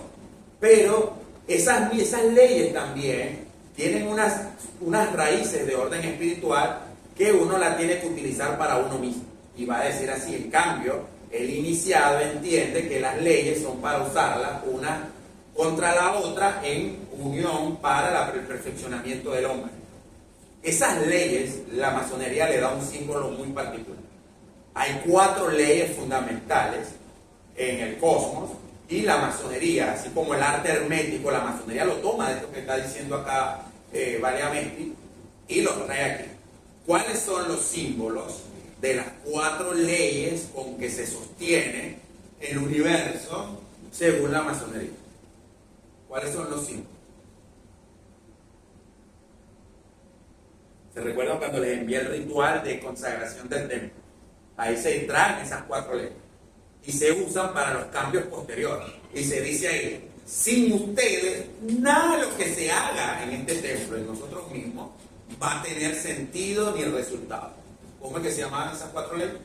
pero esas leyes también tienen unas raíces de orden espiritual que uno la tiene que utilizar para uno mismo. Y va a decir así, en cambio, el iniciado entiende que las leyes son para usarlas una contra la otra en unión para el perfeccionamiento del hombre. Esas leyes, la masonería le da un símbolo muy particular. Hay 4 leyes fundamentales en el cosmos y la masonería, así como el arte hermético, la masonería lo toma de esto que está diciendo acá Valiamesti y lo trae aquí. ¿Cuáles son los símbolos de las 4 leyes con que se sostiene el universo según la masonería? ¿Cuáles son los símbolos? ¿Se recuerdan cuando les envié el ritual de consagración del templo? Ahí se entraen esas 4 leyes. y se usan para los cambios posteriores. Y se dice ahí, sin ustedes, nada de lo que se haga en este templo, en nosotros mismos, va a tener sentido ni resultado. ¿Cómo es que se llamaban esas 4 leyes?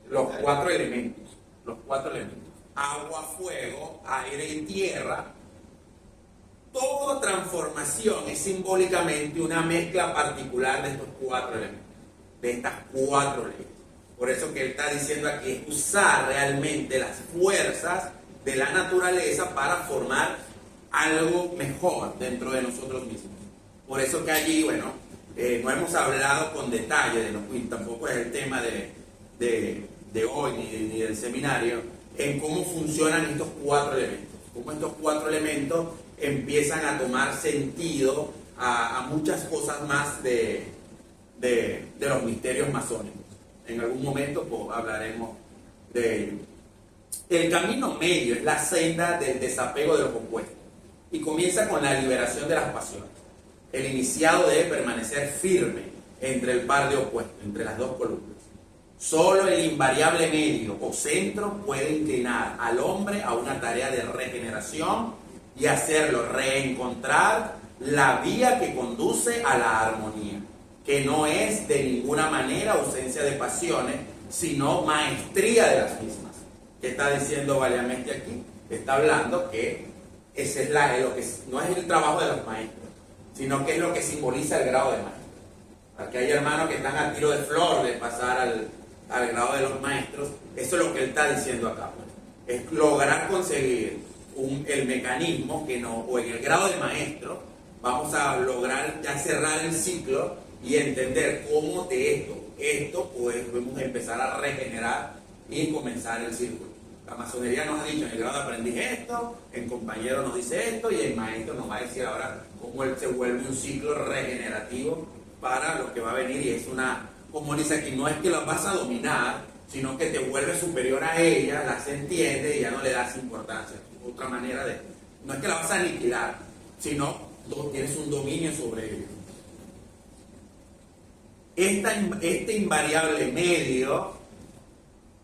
Los 4 elementos. Los 4 elementos. Agua, fuego, aire y tierra. Toda transformación es simbólicamente una mezcla particular de estos 4 elementos, de estas 4 leyes. Por eso que él está diciendo aquí es usar realmente las fuerzas de la naturaleza para formar algo mejor dentro de nosotros mismos. Por eso que allí, bueno, no hemos hablado con detalle de los Queen, tampoco es el tema de hoy ni del seminario, en cómo funcionan estos 4 elementos, cómo estos 4 elementos empiezan a tomar sentido a muchas cosas más de los misterios masónicos. En algún momento pues, hablaremos de ello. El camino medio es la senda del desapego de los opuestos y comienza con la liberación de las pasiones. El iniciado debe permanecer firme entre el par de opuestos, entre las 2 columnas. Solo el invariable medio o centro puede inclinar al hombre a una tarea de regeneración y hacerlo reencontrar la vía que conduce a la armonía, que no es de ninguna manera ausencia de pasiones, sino maestría de las mismas. ¿Qué está diciendo Valiamente aquí? Está hablando que ese es lo que no es el trabajo de los maestros, sino que es lo que simboliza el grado de maestro. Aquí hay hermanos que están a tiro de flor de pasar al grado de los maestros. Eso es lo que él está diciendo acá. Es lograr conseguir el mecanismo que no, o en el grado de maestro, vamos a lograr ya cerrar el ciclo y entender cómo de esto podemos empezar a regenerar y comenzar el círculo. La masonería nos ha dicho, en el grado aprendí esto, el compañero nos dice esto y el maestro nos va a decir ahora cómo él se vuelve un ciclo regenerativo para lo que va a venir. Y es una, como dice aquí, no es que las vas a dominar, sino que te vuelves superior a ellas, las entiendes y ya no le das importancia. Otra manera de, no es que la vas a aniquilar, sino tienes un dominio sobre ellas. Este invariable medio,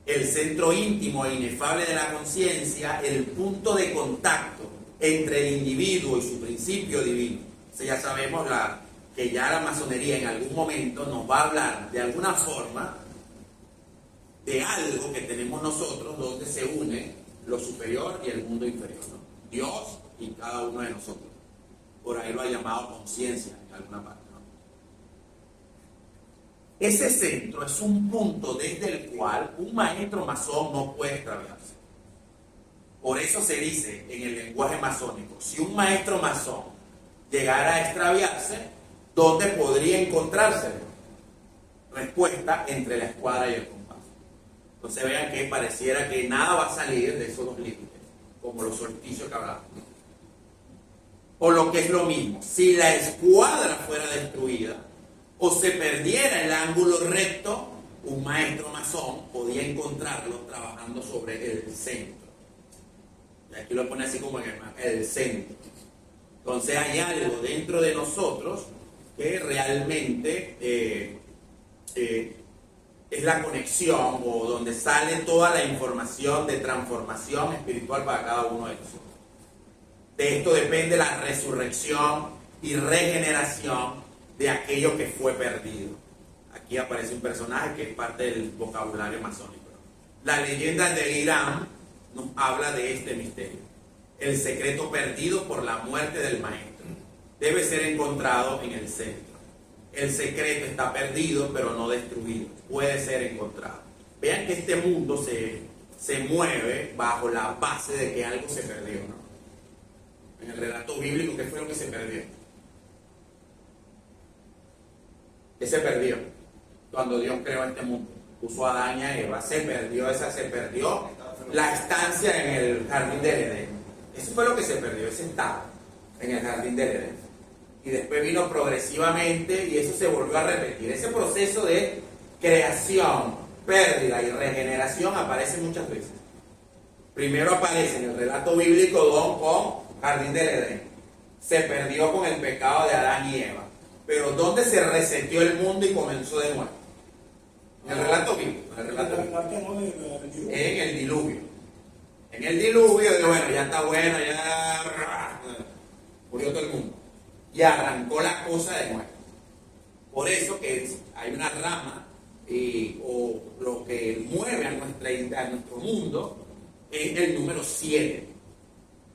el centro íntimo e inefable de la conciencia, el punto de contacto entre el individuo y su principio divino. O sea, ya sabemos que ya la masonería en algún momento nos va a hablar de alguna forma de algo que tenemos nosotros donde se une lo superior y el mundo inferior, ¿no? Dios y cada uno de nosotros. Por ahí lo ha llamado conciencia en alguna parte. Ese centro es un punto desde el cual un maestro masón no puede extraviarse. Por eso se dice en el lenguaje masónico, si un maestro masón llegara a extraviarse, ¿dónde podría encontrarse? Respuesta: entre la escuadra y el compás. Entonces vean que pareciera que nada va a salir de esos 2 límites, como los solsticios que hablamos. O lo que es lo mismo, si la escuadra fuera destruida, o se perdiera el ángulo recto, un maestro masón podía encontrarlo trabajando sobre el centro. Y aquí lo pone así como el centro. Entonces hay algo dentro de nosotros que realmente es la conexión o donde sale toda la información de transformación espiritual para cada uno de nosotros. De esto depende la resurrección y regeneración de aquello que fue perdido. Aquí aparece un personaje que es parte del vocabulario masónico. La leyenda de Irán nos habla de este misterio. El secreto perdido por la muerte del maestro debe ser encontrado en el centro. El secreto está perdido pero no destruido. Puede ser encontrado. Vean que este mundo se mueve bajo la base de que algo se perdió, ¿no? En el relato bíblico, ¿qué fue lo que se perdió? ¿Qué se perdió? Cuando Dios creó este mundo, puso a Adán y a Eva, se perdió la estancia en el jardín del Edén. Eso fue lo que se perdió, ese estado en el jardín del Edén. Y después vino progresivamente y eso se volvió a repetir. Ese proceso de creación, pérdida y regeneración aparece muchas veces. Primero aparece en el relato bíblico con jardín del Edén. Se perdió con el pecado de Adán y Eva. Pero ¿dónde se reseteó el mundo y comenzó de nuevo? En el relato bíblico. En el relato bíblico. En el diluvio. En el diluvio, bueno, ya está bueno, ya murió todo el mundo. Y arrancó la cosa de nuevo. Por eso que hay una rama, o lo que mueve a nuestro mundo, es el número 7.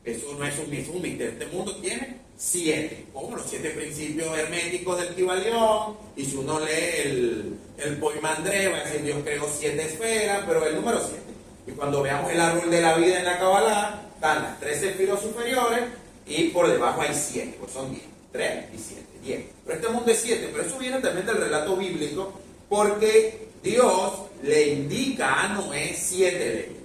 Eso no es un misterio. Este mundo tiene 7, como los 7 principios herméticos del Kybalión. Y si uno lee el Poimandré, va a decir Dios creó 7 esferas, pero el número 7. Y cuando veamos el árbol de la vida en la Kabbalah, están las 3 esferas superiores y por debajo hay 7, pues son 10, 3 y 7, 10. Pero este mundo es 7, pero eso viene también del relato bíblico, porque Dios le indica a Noé 7 leyes.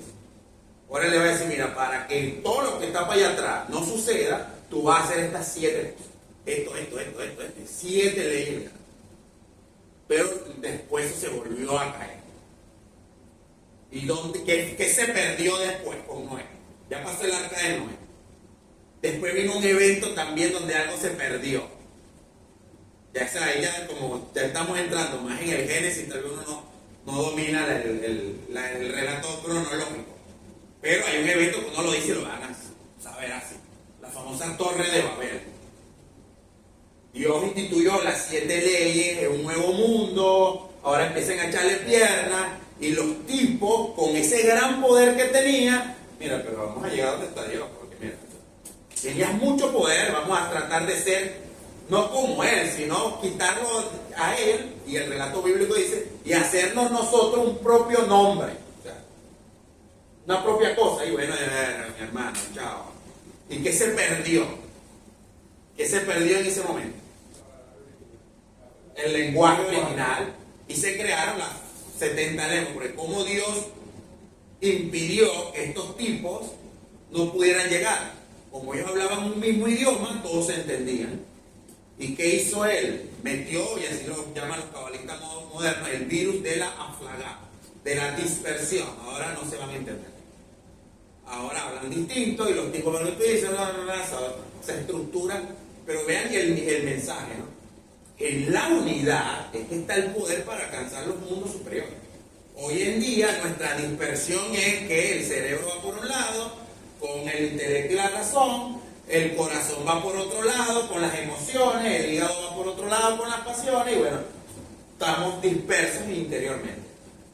Ahora le va a decir, mira, para que todo lo que está para allá atrás no suceda, tú vas a hacer estas 7 cosas. Esto, 7 leyes. Pero después se volvió a caer. ¿Y qué se perdió después con Noé? Ya pasó el arca de Noé. Después vino un evento también donde algo se perdió. Ya como ya estamos entrando más en el Génesis, tal vez uno no domina el relato cronológico. Pero hay un evento que uno lo dice y lo van a saber así. La famosa Torre de Babel. Dios instituyó las 7 leyes en un nuevo mundo. Ahora empiezan a echarle piernas. Y los tipos, con ese gran poder que tenía, mira, pero vamos a llegar donde está Dios, porque mira, tenías mucho poder, vamos a tratar de ser, no como él, sino quitarlo a él, y el relato bíblico dice, y hacernos nosotros un propio nombre, o sea, una propia cosa, y bueno, mi hermano, chao. ¿Y qué se perdió? ¿Qué se perdió en ese momento? El lenguaje original, y se crearon las 70 lenguas, porque como Dios impidió que estos tipos no pudieran llegar. Como ellos hablaban un mismo idioma, todos se entendían. ¿Y qué hizo él? Metió, y así lo llaman los cabalistas modernos, el virus de la aflagá, de la dispersión. Ahora no se van a entender. Ahora hablan distinto y los tipos van a utilizar, se estructuran, pero vean el mensaje, ¿no? En la unidad es que está el poder para alcanzar los mundos superiores. Hoy en día nuestra dispersión es que el cerebro va por un lado, con el intelecto y la razón, el corazón va por otro lado, con las emociones, el hígado va por otro lado, con las pasiones, y bueno, estamos dispersos interiormente.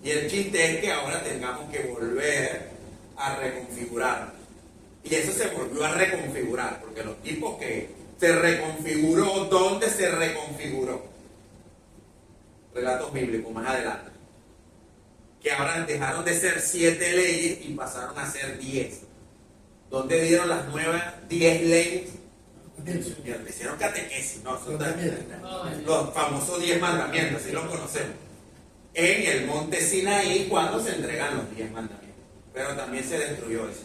Y el chiste es que ahora tengamos que volver a reconfigurar. Y eso se volvió a reconfigurar, porque los tipos que se reconfiguró, ¿dónde se reconfiguró? Relatos bíblicos más adelante. Que ahora dejaron de ser 7 leyes y pasaron a ser 10. ¿Dónde dieron las nuevas 10 leyes? Hicieron catequesis, ¿no? Los famosos 10 mandamientos, así los conocemos. En el monte Sinaí, cuando se entregan los 10 mandamientos. Pero también se destruyó eso.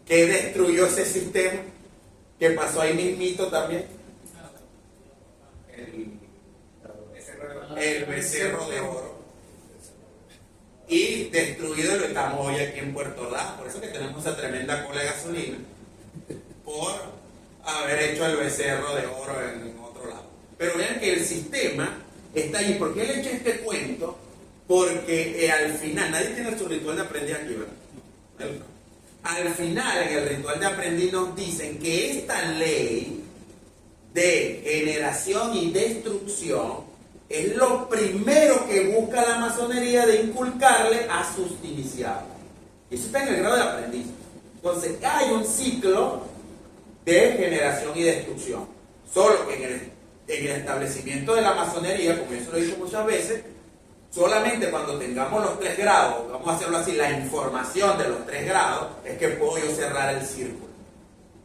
¿Qué destruyó ese sistema? ¿Qué pasó ahí mismito también? El becerro de oro. Y destruido lo estamos hoy aquí en Puerto Ordaz. Por eso que tenemos esa tremenda cola de gasolina. Por haber hecho el becerro de oro en otro lado. Pero vean que el sistema está allí. ¿Por qué le he hecho este cuento? Porque al final, nadie tiene su ritual de aprendiz aquí, ¿verdad? Al final, en el ritual de aprendiz nos dicen que esta ley de generación y destrucción es lo primero que busca la masonería de inculcarle a sus iniciados. Y eso está en el grado de aprendiz. Entonces, hay un ciclo de generación y destrucción. Solo que en el establecimiento de la masonería, como yo se lo he dicho muchas veces, solamente cuando tengamos los 3 grados, vamos a hacerlo así, la información de los 3 grados, es que puedo yo cerrar el círculo.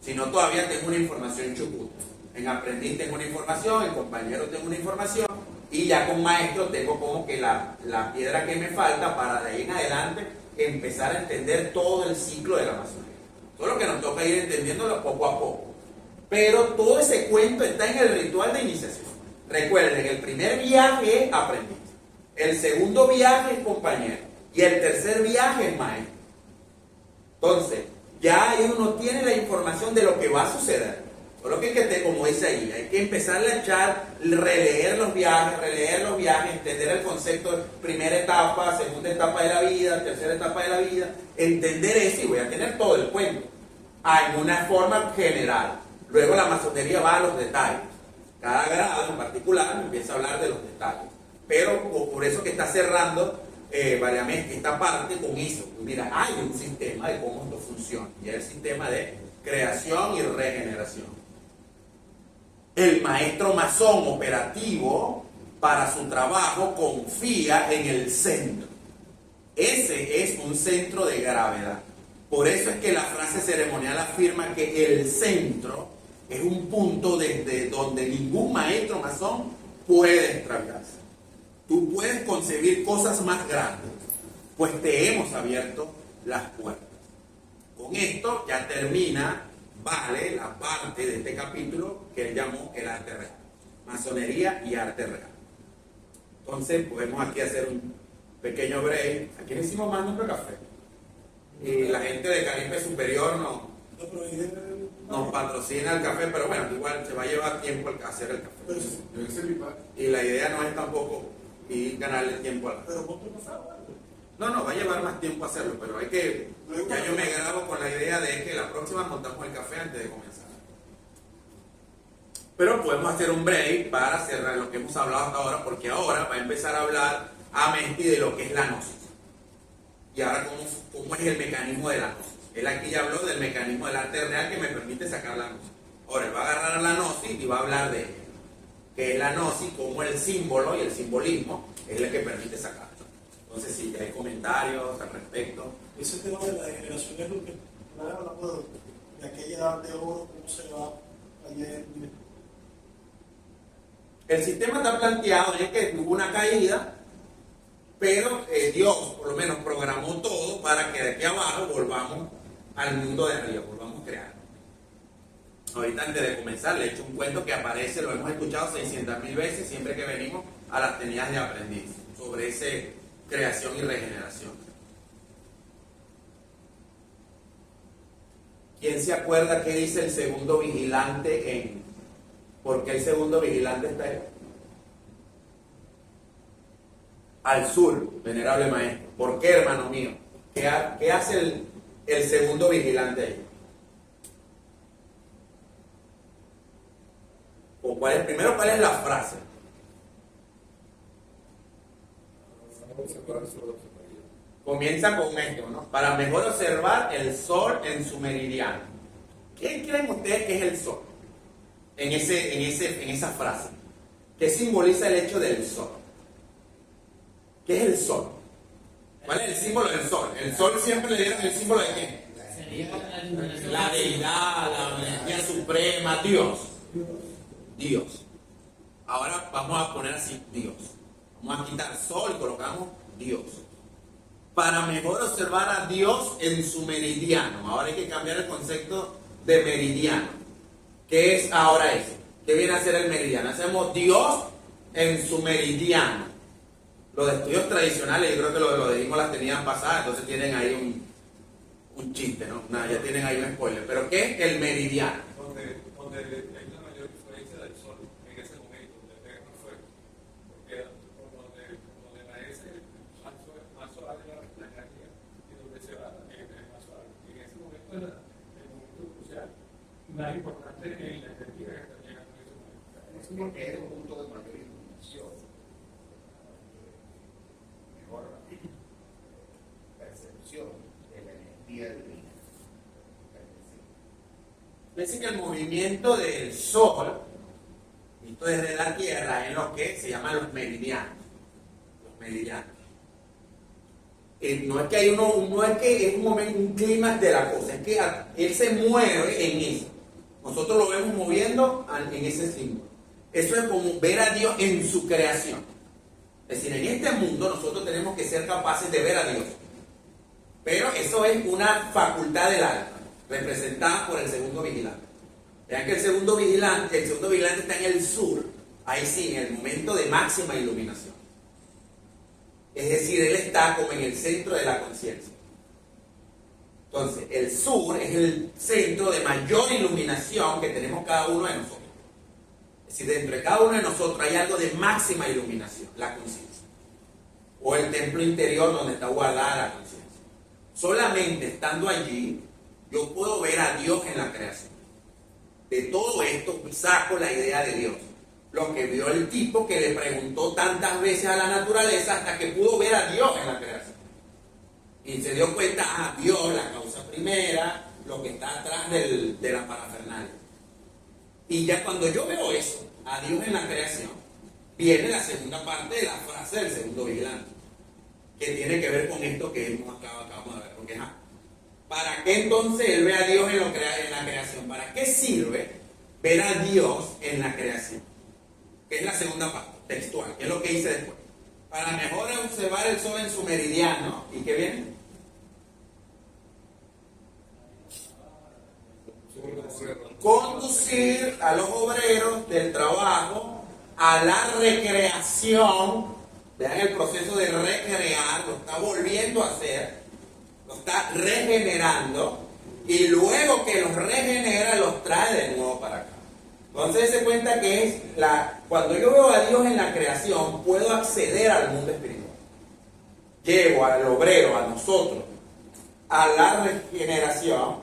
Si no, todavía tengo una información chucuta. En aprendiz tengo una información, en compañero tengo una información, y ya con maestro tengo como que la piedra que me falta para de ahí en adelante empezar a entender todo el ciclo de la masonería. Solo que nos toca ir entendiéndolo poco a poco. Pero todo ese cuento está en el ritual de iniciación. Recuerden, el primer viaje es aprendiz. El segundo viaje es compañero. Y el tercer viaje es maestro. Entonces, ya ahí uno tiene la información de lo que va a suceder. Solo que como dice ahí, hay que empezar a echar, releer los viajes, entender el concepto de primera etapa, segunda etapa de la vida, tercera etapa de la vida, entender eso y voy a tener todo el cuento. Hay una forma general. Luego la masonería va a los detalles. Cada grado en particular empieza a hablar de los detalles. Pero por eso que está cerrando variamente esta parte con eso. Mira, hay un sistema de cómo esto funciona. Y es el sistema de creación y regeneración. El maestro masón operativo para su trabajo confía en el centro. Ese es un centro de gravedad. Por eso es que la frase ceremonial afirma que el centro es un punto desde donde ningún maestro masón puede extraviarse. Tú puedes concebir cosas más grandes, pues te hemos abierto las puertas. Con esto ya termina, vale, la parte de este capítulo que él llamó el arte real. Masonería y arte real. Entonces podemos aquí hacer un pequeño break. Aquí le hicimos más nuestro café. Y la gente de Caribe Superior nos patrocina el café, pero bueno, igual se va a llevar tiempo hacer el café. Y la idea no es tampoco ir ganarle tiempo a la... No, va a llevar más tiempo hacerlo, pero hay que... Ya yo me grabo con la idea de que la próxima montamos el café antes de comenzar. Pero podemos hacer un break para cerrar lo que hemos hablado hasta ahora, porque ahora va a empezar a hablar a Mesti de lo que es la gnosis. Y ahora cómo es el mecanismo de la gnosis. Él aquí ya habló del mecanismo del arte real que me permite sacar la gnosis. Ahora él va a agarrar a la gnosis y va a hablar de ella. Que es la gnosis, como el símbolo y el simbolismo es el que permite sacarlo. Entonces, si hay comentarios al respecto. Ese tema de la degeneración es lo que no era hablando de aquella edad de oro, cómo se va ayer. El sistema está planteado es que hubo una caída, pero Dios por lo menos programó todo para que de aquí abajo volvamos al mundo de arriba, volvamos a crear. Ahorita antes de comenzar le he hecho un cuento que aparece, lo hemos escuchado 600.000 veces siempre que venimos a las tenidas de aprendiz, sobre esa creación y regeneración. ¿Quién se acuerda qué dice el segundo vigilante en... ¿Por qué el segundo vigilante está ahí? Al sur, venerable maestro. ¿Por qué, hermano mío? ¿Qué hace el segundo vigilante ahí? ¿O primero, cuál es la frase? Comienza con esto, ¿no? Para mejor observar el sol en su meridiano. ¿Qué creen ustedes que es el sol? En esa frase. ¿Qué simboliza el hecho del sol? ¿Qué es el sol? ¿Cuál es el símbolo del sol? El sol siempre le dieron el símbolo de qué? La deidad, la energía suprema, Dios. Dios. Ahora vamos a poner así, Dios. Vamos a quitar sol y colocamos Dios. Para mejor observar a Dios en su meridiano. Ahora hay que cambiar el concepto de meridiano. ¿Qué es ahora eso? ¿Qué viene a ser el meridiano? Hacemos Dios en su meridiano. Los estudios tradicionales, yo creo que lo dijimos las tenían pasadas, entonces tienen ahí un chiste, ¿no? Ya tienen ahí un spoiler. ¿Pero qué es el meridiano? Donde hay una mayor influencia del sol en ese momento, donde pega más fuerte. Porque donde aparece más suave la energía y donde se va es más suave. Y en ese momento es el momento crucial, más importante en la energía que está llegando en ese momento. Porque es un punto de mayor iluminación, mejor percepción de la energía divina. Dice que el movimiento del sol, visto desde la Tierra, es lo que se llaman los meridianos. Los meridianos. No es que hay no es que es un momento, un clima de la cosa, es que él se mueve en eso. Nosotros lo vemos moviendo en ese símbolo. Eso es como ver a Dios en su creación. Es decir, en este mundo nosotros tenemos que ser capaces de ver a Dios. Pero eso es una facultad del alma, representada por el segundo vigilante. Vean que el segundo vigilante está en el sur, ahí sí, en el momento de máxima iluminación. Es decir, él está como en el centro de la conciencia. Entonces, el sur es el centro de mayor iluminación que tenemos cada uno de nosotros. Es decir, dentro de cada uno de nosotros hay algo de máxima iluminación, la conciencia. O el templo interior donde está guardada la conciencia. Solamente estando allí, yo puedo ver a Dios en la creación. De todo esto saco la idea de Dios. Lo que vio el tipo que le preguntó tantas veces a la naturaleza hasta que pudo ver a Dios en la creación. Y se dio cuenta, Dios, la causa primera, lo que está atrás de la parafernalia. Y ya cuando yo veo eso, a Dios en la creación, viene la segunda parte de la frase del segundo vigilante, que tiene que ver con esto que acabamos de ver. Porque, ¿para qué entonces él ve a Dios en la creación? ¿Para qué sirve ver a Dios en la creación? Que es la segunda parte, textual, que es lo que hice después. Para mejor observar el sol en su meridiano. ¿Y qué viene? Conducir a los obreros del trabajo a la recreación. Vean el proceso de recrear, lo está volviendo a hacer, lo está regenerando, y luego que los regenera, los trae de nuevo para acá. Entonces se cuenta que es cuando yo veo a Dios en la creación, puedo acceder al mundo espiritual. Llevo al obrero, a nosotros, a la regeneración,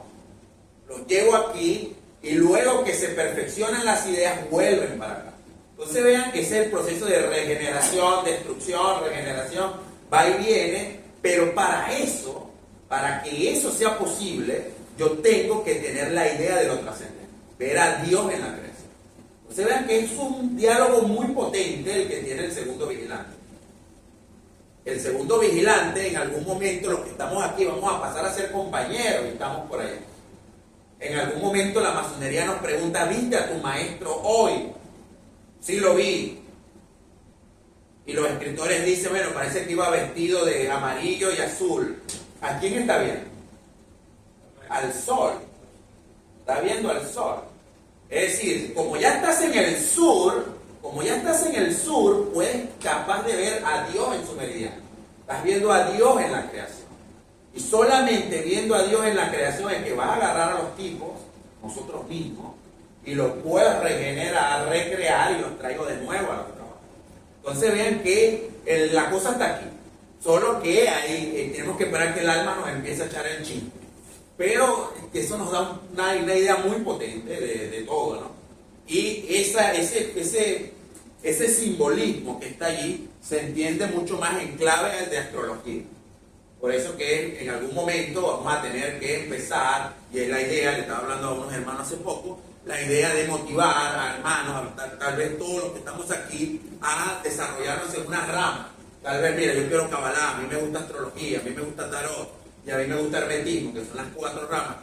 los llevo aquí, y luego que se perfeccionan las ideas, vuelven para acá. Entonces vean que ese es el proceso de regeneración, destrucción, regeneración, va y viene, pero para eso, para que eso sea posible, yo tengo que tener la idea de lo trascendente, ver a Dios en la creación. Entonces vean que es un diálogo muy potente el que tiene el segundo vigilante. El segundo vigilante, en algún momento, los que estamos aquí, vamos a pasar a ser compañeros y estamos por ahí. En algún momento la masonería nos pregunta, ¿viste a tu maestro hoy? Sí, lo vi. Y los escritores dicen, bueno, parece que iba vestido de amarillo y azul. ¿A quién está viendo? Al sol. Está viendo al sol. Es decir, como ya estás en el sur, puedes capaz de ver a Dios en su meridiano. Estás viendo a Dios en la creación. Y solamente viendo a Dios en la creación es que vas a agarrar a los tipos, nosotros mismos, y los puedo regenerar, recrear y los traigo de nuevo a los trabajos. Entonces vean que la cosa está aquí. Solo que ahí tenemos que esperar que el alma nos empiece a echar el chin. Pero eso nos da una idea muy potente de todo, ¿no? Y ese simbolismo que está allí se entiende mucho más en clave de astrología. Por eso que en algún momento vamos a tener que empezar, y es la idea, le estaba hablando a unos hermanos hace poco, la idea de motivar a hermanos, tal vez todos los que estamos aquí, a desarrollarnos en una rama. Tal vez, mira, yo quiero Kabbalah, a mí me gusta astrología, a mí me gusta tarot, y a mí me gusta hermetismo, que son las 4 ramas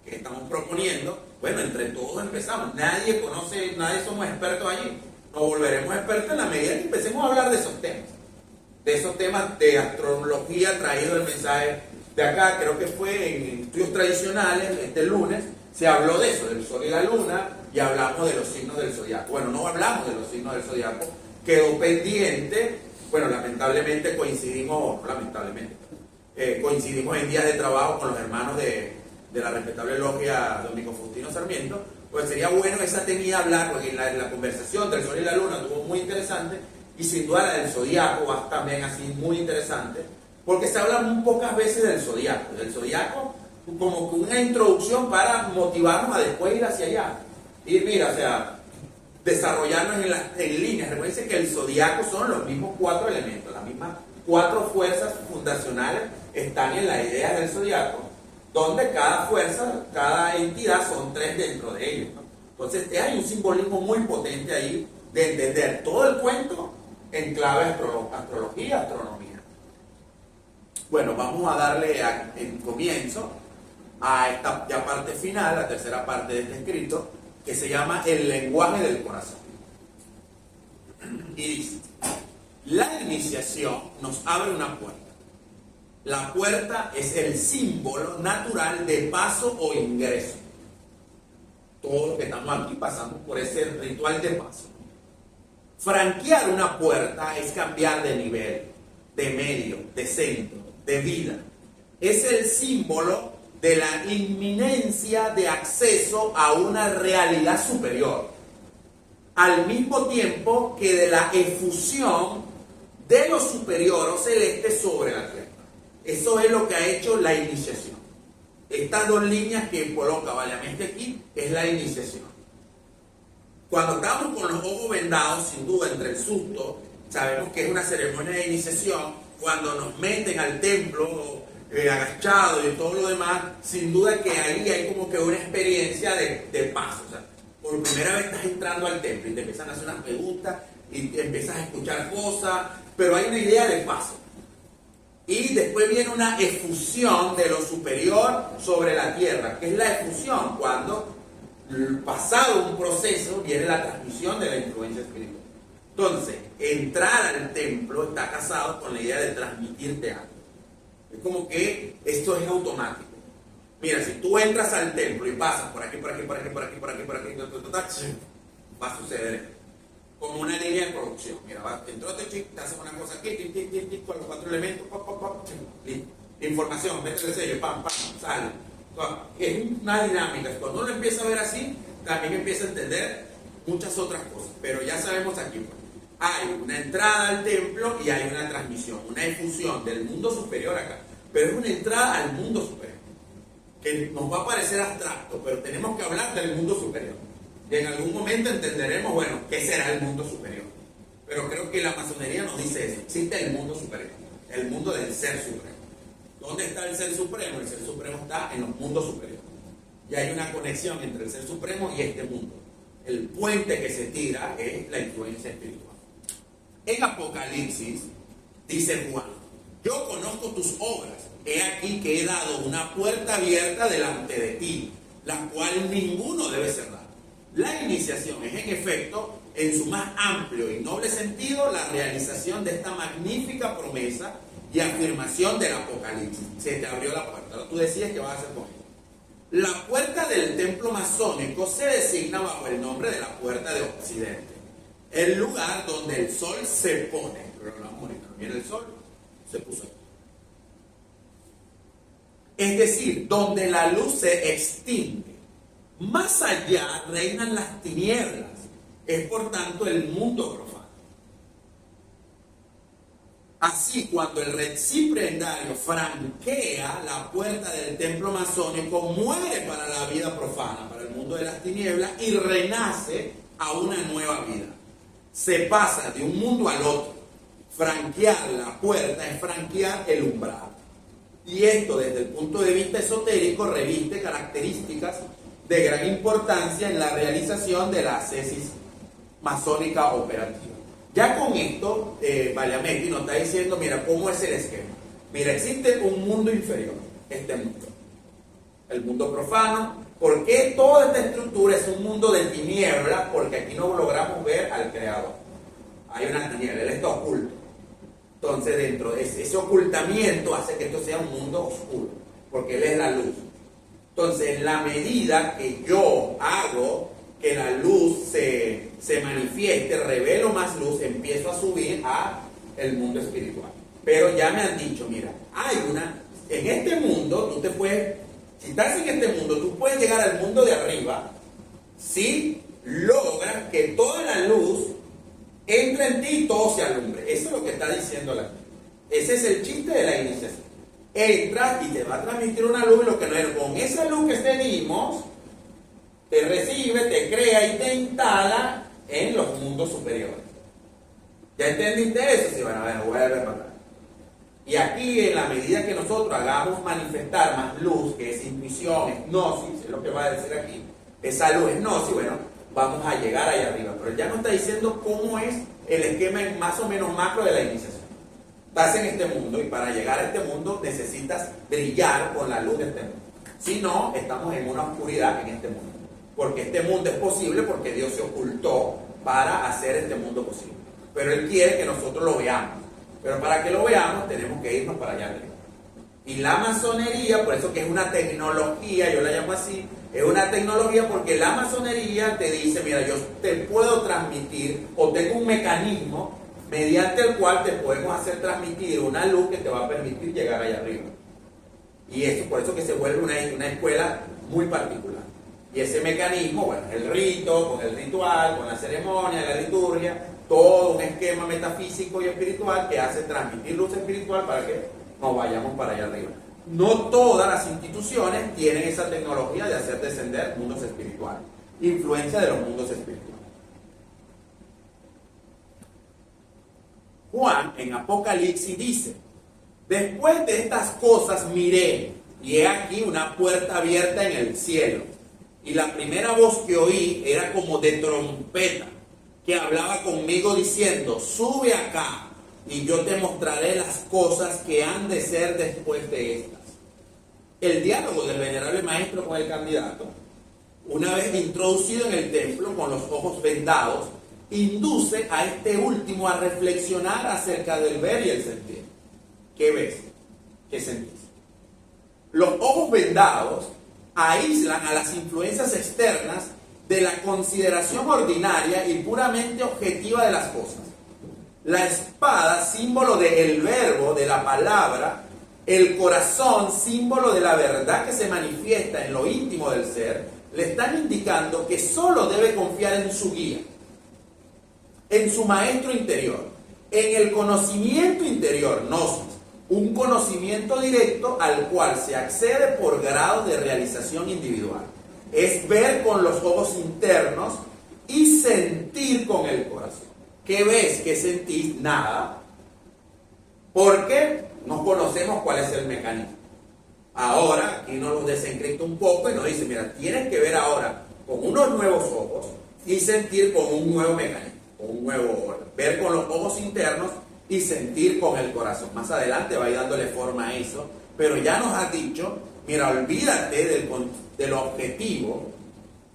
que estamos proponiendo. Bueno, entre todos empezamos. Nadie conoce, nadie somos expertos allí. Nos volveremos expertos en la medida que empecemos a hablar de esos temas. De esos temas de astrología traído el mensaje de acá, creo que fue en estudios tradicionales, este lunes, se habló de eso, del sol y la luna, y hablamos de los signos del zodiaco. Bueno, no hablamos de los signos del zodiaco, quedó pendiente. Bueno, lamentablemente coincidimos en días de trabajo con los hermanos de la respetable logia Dominico Faustino Sarmiento. Pues sería bueno esa tenida hablar, porque la conversación del sol y la luna estuvo muy interesante, y sin duda la del zodiaco va también así muy interesante, porque se habla muy pocas veces del zodiaco como que una introducción para motivarnos a después ir hacia allá. Ir, mira, o sea, desarrollarnos en líneas. Recuerden que el zodiaco son los mismos 4 elementos, las mismas 4 fuerzas fundacionales están en la idea del zodiaco, donde cada fuerza, cada entidad son 3 dentro de ellos, ¿no? Entonces hay un simbolismo muy potente ahí de entender todo el cuento en clave astrología, astronomía. Bueno, vamos a darle en comienzo a esta ya parte final, la tercera parte de este escrito, que se llama El lenguaje del corazón. Y dice, la iniciación nos abre una puerta. La puerta es el símbolo natural de paso o ingreso. Todos los que estamos aquí pasamos por ese ritual de paso. Franquear una puerta es cambiar de nivel, de medio, de centro, de vida. Es el símbolo de la inminencia de acceso a una realidad superior, al mismo tiempo que de la efusión de lo superior o celeste sobre la tierra. Eso es lo que ha hecho la iniciación. Estas dos líneas que coloca Valiamente aquí es la iniciación. Cuando estamos con los ojos vendados, sin duda, entre el susto, sabemos que es una ceremonia de iniciación. Cuando nos meten al templo agachado y todo lo demás, sin duda que ahí hay como que una experiencia de paso. O sea, por primera vez estás entrando al templo y te empiezan a hacer unas preguntas y te empiezas a escuchar cosas, pero hay una idea de paso. Y después viene una efusión de lo superior sobre la tierra. ¿Qué es la efusión? Cuando, pasado un proceso, viene la transmisión de la influencia espiritual. Entonces, entrar al templo está casado con la idea de transmitirte algo. Es como que esto es automático. Mira, si tú entras al templo y pasas por aquí, va a suceder esto. Como una línea de producción. Mira, entró este chico, te hace una cosa aquí, con los 4 elementos, listo. Información, mete el sello, pam, sale. Es una dinámica. Cuando uno empieza a ver así, también empieza a entender muchas otras cosas. Pero ya sabemos aquí, hay una entrada al templo y hay una transmisión, una efusión del mundo superior acá. Pero es una entrada al mundo superior, que nos va a parecer abstracto, pero tenemos que hablar del mundo superior. Y en algún momento entenderemos, bueno, qué será el mundo superior. Pero creo que la masonería nos dice eso: existe el mundo superior, el mundo del ser supremo. ¿Dónde está el ser supremo? El ser supremo está en los mundos superiores. Y hay una conexión entre el ser supremo y este mundo. El puente que se tira es la influencia espiritual. En Apocalipsis dice Juan: yo conozco tus obras, he aquí que he dado una puerta abierta delante de ti, la cual ninguno debe cerrar. La iniciación es, en efecto, en su más amplio y noble sentido, la realización de esta magnífica promesa y afirmación del Apocalipsis. Se te abrió la puerta. Ahora tú decides qué vas a hacer con ella. La puerta del templo masónico se designa bajo el nombre de la puerta de Occidente, el lugar donde el sol se pone. Pero no, ahorita no viene el sol, se puso aquí. Es decir, donde la luz se extingue. Más allá reinan las tinieblas, es por tanto el mundo profano. Así, cuando el recipiendario franquea la puerta del templo masónico, muere para la vida profana, para el mundo de las tinieblas, y renace a una nueva vida. Se pasa de un mundo al otro. Franquear la puerta es franquear el umbral. Y esto, desde el punto de vista esotérico, reviste características de gran importancia en la realización de la ascesis masónica operativa. Ya con esto, Valiamente nos está diciendo, mira, ¿cómo es el esquema? Mira, existe un mundo inferior, este mundo, el mundo profano. ¿Por qué toda esta estructura es un mundo de tinieblas? Porque aquí no logramos ver al Creador. Hay una tiniebla, Él está oculto. Entonces, dentro de ese ocultamiento hace que esto sea un mundo oscuro, porque Él es la luz. Entonces, en la medida que yo hago que la luz se manifieste, revelo más luz, empiezo a subir a el mundo espiritual. Pero ya me han dicho, mira, en este mundo, tú te puedes, si estás en este mundo, tú puedes llegar al mundo de arriba si logras que toda la luz entre en ti y todo se alumbre. Eso es lo que está diciendo la gente. Ese es el chiste de la iniciación. Entras y te va a transmitir una luz, lo que no es. Con esa luz que te dimos, te recibe, te crea y te instala en los mundos superiores. ¿Ya entendiste eso? Sí, bueno, a ver, voy a ver para atrás. Y aquí, en la medida que nosotros hagamos manifestar más luz, que es intuición, es gnosis, es lo que va a decir aquí, esa luz es gnosis, bueno, vamos a llegar allá arriba. Pero ya nos está diciendo cómo es el esquema más o menos macro de la iniciación. Estás en este mundo y para llegar a este mundo necesitas brillar con la luz de este mundo. Si no, estamos en una oscuridad en este mundo. Porque este mundo es posible porque Dios se ocultó para hacer este mundo posible. Pero Él quiere que nosotros lo veamos. Pero para que lo veamos tenemos que irnos para allá arriba. Y la masonería, por eso que es una tecnología, yo la llamo así, es una tecnología porque la masonería te dice, mira, yo te puedo transmitir o tengo un mecanismo mediante el cual te podemos hacer transmitir una luz que te va a permitir llegar allá arriba. Y eso por eso que se vuelve una escuela muy particular. Y ese mecanismo, bueno, el rito, con el ritual, con la ceremonia, la liturgia, todo un esquema metafísico y espiritual que hace transmitir luz espiritual para que nos vayamos para allá arriba. No todas las instituciones tienen esa tecnología de hacer descender mundos espirituales, influencia de los mundos espirituales. Juan en Apocalipsis dice: después de estas cosas miré, y he aquí una puerta abierta en el cielo. Y la primera voz que oí era como de trompeta, que hablaba conmigo diciendo: sube acá, y yo te mostraré las cosas que han de ser después de estas. El diálogo del venerable maestro con el candidato, una vez introducido en el templo con los ojos vendados, induce a este último a reflexionar acerca del ver y el sentir. ¿Qué ves? ¿Qué sentís? Los ojos vendados aíslan a las influencias externas de la consideración ordinaria y puramente objetiva de las cosas. La espada, símbolo del verbo, de la palabra, el corazón, símbolo de la verdad que se manifiesta en lo íntimo del ser, le están indicando que solo debe confiar en su guía, en su maestro interior, en el conocimiento interior, gnosis, un conocimiento directo al cual se accede por grado de realización individual. Es ver con los ojos internos y sentir con el corazón. ¿Qué ves? ¿Qué sentís? Nada. Porque no conocemos cuál es el mecanismo. Ahora, aquí nos lo desencripta un poco y nos dice: mira, tienes que ver ahora con unos nuevos ojos y sentir con un nuevo mecanismo, con un nuevo orden. Ver con los ojos internos y sentir con el corazón. Más adelante va a ir dándole forma a eso, pero ya nos ha dicho: mira, olvídate del objetivo,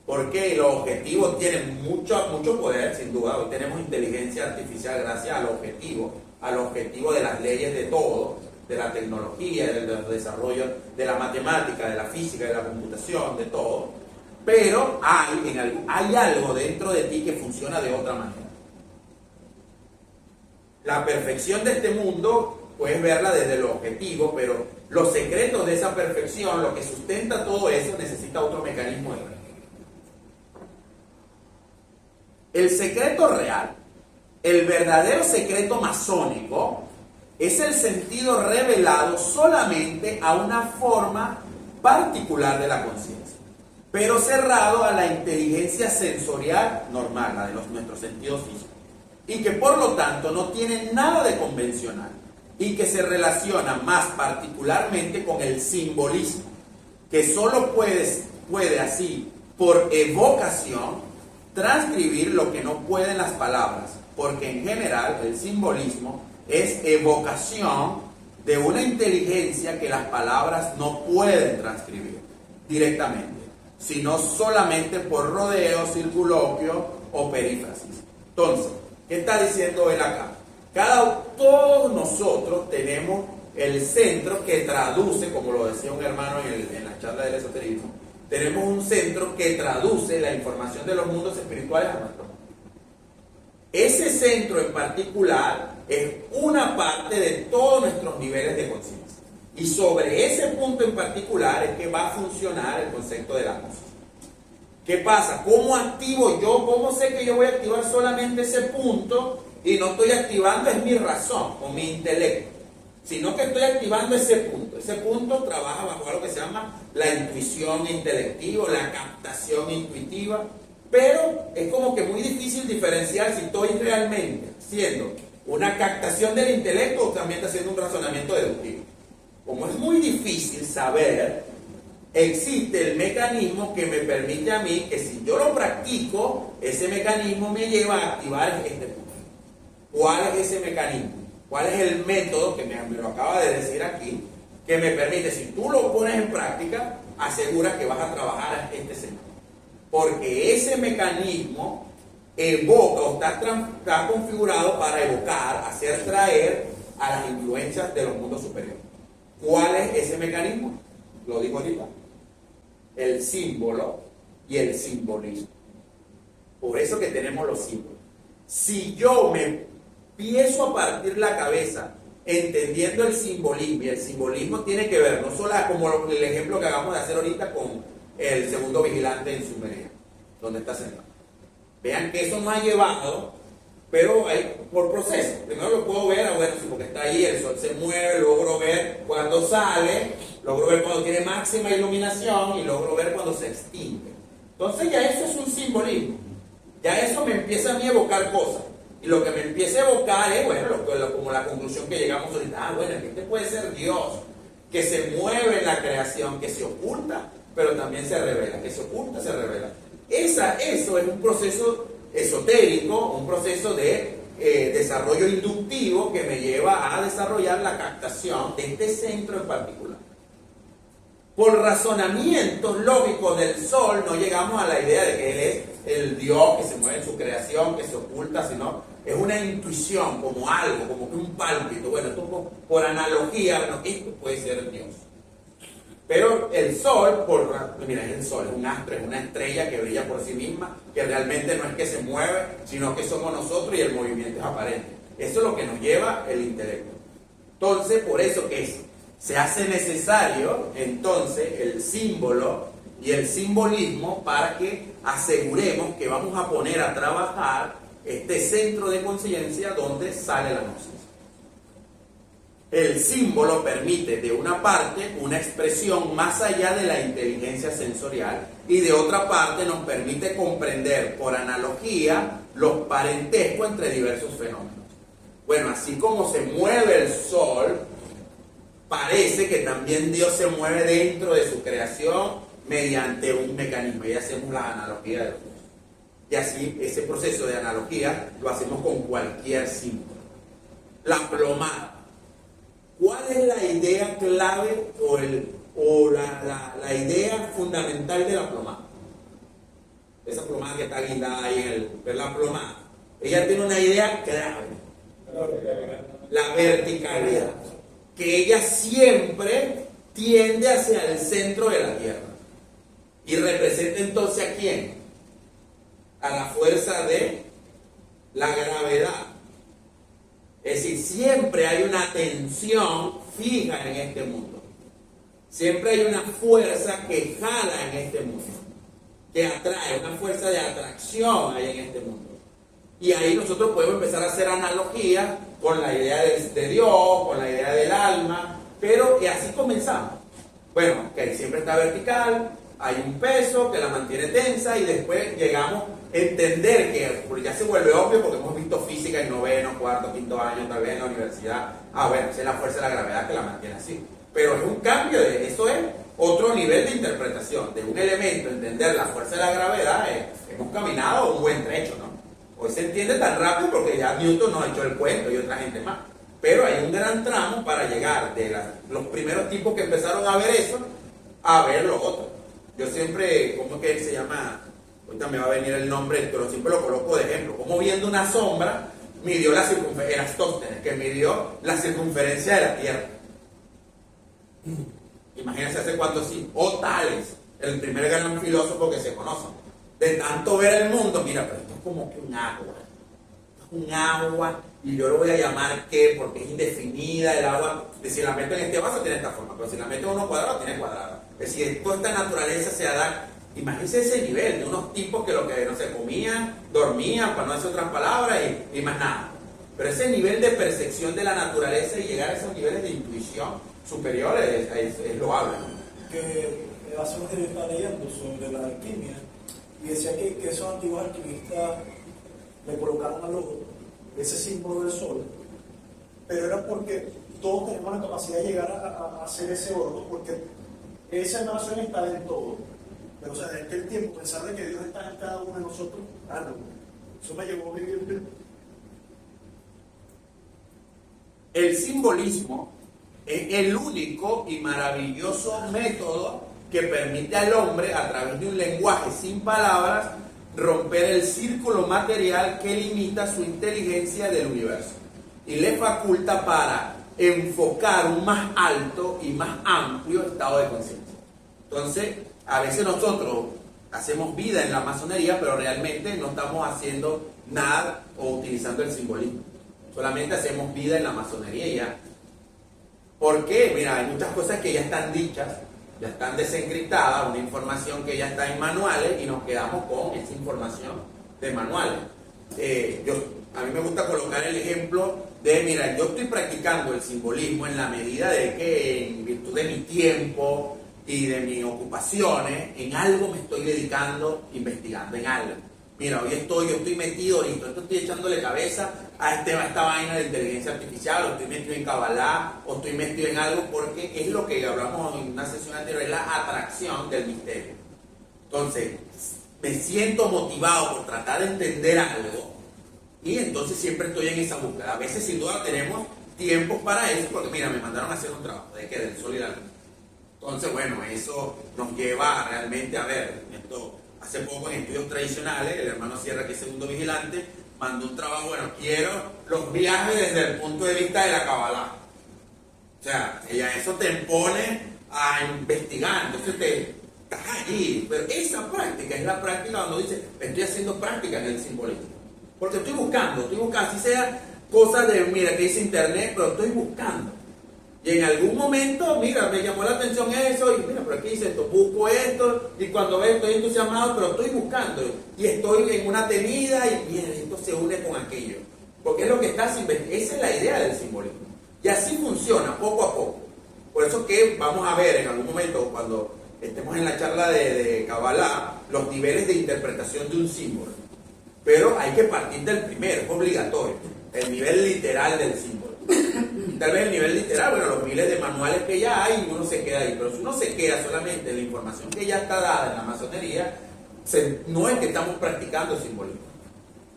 porque los objetivos tienen mucho poder, sin duda. Hoy tenemos inteligencia artificial gracias al objetivo de las leyes de todo, de la tecnología, del desarrollo de la matemática, de la física, de la computación, de todo. Pero hay algo dentro de ti que funciona de otra manera. La perfección de este mundo puedes verla desde lo objetivo, pero los secretos de esa perfección, lo que sustenta todo eso, necesita otro mecanismo de ver. El secreto real, el verdadero secreto masónico, es el sentido revelado solamente a una forma particular de la conciencia, pero cerrado a la inteligencia sensorial normal, la de nuestros sentidos físicos, y que por lo tanto no tiene nada de convencional, y que se relaciona más particularmente con el simbolismo, que solo puede así, por evocación, transcribir lo que no pueden las palabras, porque en general el simbolismo es evocación de una inteligencia que las palabras no pueden transcribir directamente, sino solamente por rodeo, circunloquio o perífrasis. Entonces, ¿qué está diciendo él acá? Todos nosotros tenemos el centro que traduce, como lo decía un hermano en la charla del esoterismo, tenemos un centro que traduce la información de los mundos espirituales a nuestro mundo. Ese centro en particular es una parte de todos nuestros niveles de conciencia. Y sobre ese punto en particular es que va a funcionar el concepto de la gnosis. ¿Qué pasa? ¿Cómo activo yo? ¿Cómo sé que yo voy a activar solamente ese punto y no estoy activando es mi razón o mi intelecto? Sino que estoy activando ese punto. Ese punto trabaja bajo algo que se llama la intuición intelectiva, la captación intuitiva. Pero es como que muy difícil diferenciar si estoy realmente haciendo una captación del intelecto o también haciendo un razonamiento deductivo. Como es muy difícil saber, existe el mecanismo que me permite a mí que si yo lo practico, ese mecanismo me lleva a activar este punto. ¿Cuál es ese mecanismo? ¿Cuál es el método que me lo acaba de decir aquí? Que me permite, si tú lo pones en práctica, asegura que vas a trabajar este sentido. Porque ese mecanismo evoca o está configurado para evocar, hacer traer a las influencias de los mundos superiores. ¿Cuál es ese mecanismo? Lo digo ahorita. El símbolo y el simbolismo. Por eso que tenemos los símbolos. Si yo me empiezo a partir la cabeza entendiendo el simbolismo. Y el simbolismo tiene que ver no solo como el ejemplo que acabamos de hacer ahorita con el segundo vigilante en Sumeria, donde está sentado. Vean que eso no ha llevado, pero hay por proceso. Primero lo puedo ver, bueno, porque está ahí, el sol se mueve, logro ver cuando sale, logro ver cuando tiene máxima iluminación y logro ver cuando se extingue. Entonces ya eso es un simbolismo. Ya eso me empieza a mí a evocar cosas. Y lo que me empieza a evocar es, bueno, como la conclusión que llegamos ahorita. Bueno, es que este puede ser Dios, que se mueve en la creación, que se oculta, pero también se revela, que se oculta, se revela. Eso es un proceso esotérico, un proceso de desarrollo inductivo que me lleva a desarrollar la captación de este centro en particular. Por razonamientos lógicos del sol no llegamos a la idea de que él es el Dios que se mueve en su creación, que se oculta, sino es una intuición, como algo, como que un pálpito. Bueno, esto por analogía, bueno, esto puede ser Dios. Pero el sol, mira, es el sol, es un astro, es una estrella que brilla por sí misma, que realmente no es que se mueve, sino que somos nosotros y el movimiento es aparente. Eso es lo que nos lleva el intelecto. Entonces, por eso que se hace necesario, entonces, el símbolo y el simbolismo para que aseguremos que vamos a poner a trabajar este centro de conciencia donde sale la gnosis. El símbolo permite, de una parte, una expresión más allá de la inteligencia sensorial y de otra parte nos permite comprender por analogía los parentescos entre diversos fenómenos. Bueno, así como se mueve el sol, parece que también Dios se mueve dentro de su creación mediante un mecanismo. Y hacemos la analogía de los dos. Y así, ese proceso de analogía lo hacemos con cualquier símbolo. La plomada. ¿Cuál es la idea clave o la idea fundamental de la plomada? Esa plomada que está guindada ahí en la plomada. Ella tiene una idea clave. La verticalidad. Que ella siempre tiende hacia el centro de la Tierra. Y representa entonces ¿a quién? A la fuerza de la gravedad. Es decir, siempre hay una tensión fija en este mundo. Siempre hay una fuerza que jala en este mundo. Que atrae, una fuerza de atracción hay en este mundo. Y ahí nosotros podemos empezar a hacer analogías con la idea de Dios, con la idea del alma, pero y así comenzamos. Bueno, que siempre está vertical, hay un peso que la mantiene tensa y después llegamos a entender que porque ya se vuelve obvio porque hemos visto física en noveno, cuarto, quinto año, tal vez en la universidad. Bueno, esa es la fuerza de la gravedad que la mantiene así. Pero es un cambio, eso es otro nivel de interpretación. De un elemento, entender la fuerza de la gravedad, hemos caminado un buen trecho, ¿no? Hoy se entiende tan rápido porque ya Newton nos echó el cuento y otra gente más. Pero hay un gran tramo para llegar de los primeros tipos que empezaron a ver eso, a ver lo otro. Yo siempre, ¿cómo es que él se llama? Ahorita me va a venir el nombre, pero siempre lo coloco de ejemplo. Como viendo una sombra, midió la circunferencia, Eratóstenes, que midió la circunferencia de la Tierra. Imagínense hace cuánto sí. O Tales, el primer gran filósofo que se conoce. De tanto ver el mundo, mira, pero esto es como que un agua. Esto es un agua, y yo lo voy a llamar ¿qué? Porque es indefinida el agua. Si la meto en este vaso tiene esta forma, pero si la meto en uno cuadrado tiene cuadrado. Es decir, toda esta naturaleza se da. Imagínense ese nivel de unos tipos que lo que no se comían, dormían, para no decir otras palabras, y más nada. Pero ese nivel de percepción de la naturaleza y llegar a esos niveles de intuición superiores es loable, ¿no? Que hace unos días estaba leyendo sobre la alquimia y decía que esos antiguos alquimistas le colocaron al ojo ese símbolo del sol, pero era porque todos tenemos la capacidad de llegar a hacer ese oro, porque esa emanación está en todo. Pero, o sea, desde aquel tiempo, pensar de que Dios está en cada uno de nosotros, claro, eso me llevó a vivir. El simbolismo es el único y maravilloso método que permite al hombre, a través de un lenguaje sin palabras, romper el círculo material que limita su inteligencia del universo y le faculta para enfocar un más alto y más amplio estado de conciencia. Entonces, a veces nosotros hacemos vida en la masonería, pero realmente no estamos haciendo nada o utilizando el simbolismo. Solamente hacemos vida en la masonería y ya. ¿Por qué? Mira, hay muchas cosas que ya están dichas, ya están desencriptadas, una información que ya está en manuales y nos quedamos con esa información de manuales. A mí me gusta colocar el ejemplo de, mira, yo estoy practicando el simbolismo en la medida de que en virtud de mi tiempo y de mis ocupaciones, en algo me estoy dedicando, investigando en algo. Mira, yo estoy metido ahorita, estoy echándole cabeza a esta vaina de inteligencia artificial, o estoy metido en Kabbalah, o estoy metido en algo, porque es lo que hablamos en una sesión anterior, es la atracción del misterio. Entonces, me siento motivado por tratar de entender algo, y entonces siempre estoy en esa búsqueda. A veces sin duda tenemos tiempos para eso, porque mira, me mandaron a hacer un trabajo de que del sol y la luna. Entonces, bueno, eso nos lleva realmente a ver, hace poco en estudios tradicionales, el hermano Sierra, que es segundo vigilante, mandó un trabajo, bueno, quiero los viajes desde el punto de vista de la Kabbalah. O sea, ella eso te pone a investigar, entonces estás allí. Pero esa práctica es la práctica donde dice, estoy haciendo práctica en el simbolismo. Porque estoy buscando, así sea cosas de, mira, que dice internet, pero estoy buscando. Y en algún momento, mira, me llamó la atención eso, y mira, pero aquí dice esto, busco esto, y cuando veo estoy entusiasmado, pero estoy buscando, y estoy en una tenida, y mira, esto se une con aquello. Porque es lo que estás investigando, esa es la idea del simbolismo. Y así funciona, poco a poco. Por eso que vamos a ver en algún momento, cuando estemos en la charla de Kabbalah, los niveles de interpretación de un símbolo. Pero hay que partir del primero, es obligatorio, el nivel literal del símbolo. Tal vez el nivel literal, bueno, los miles de manuales que ya hay, uno se queda ahí. Pero si uno se queda solamente en la información que ya está dada en la masonería, no es que estamos practicando simbolismo.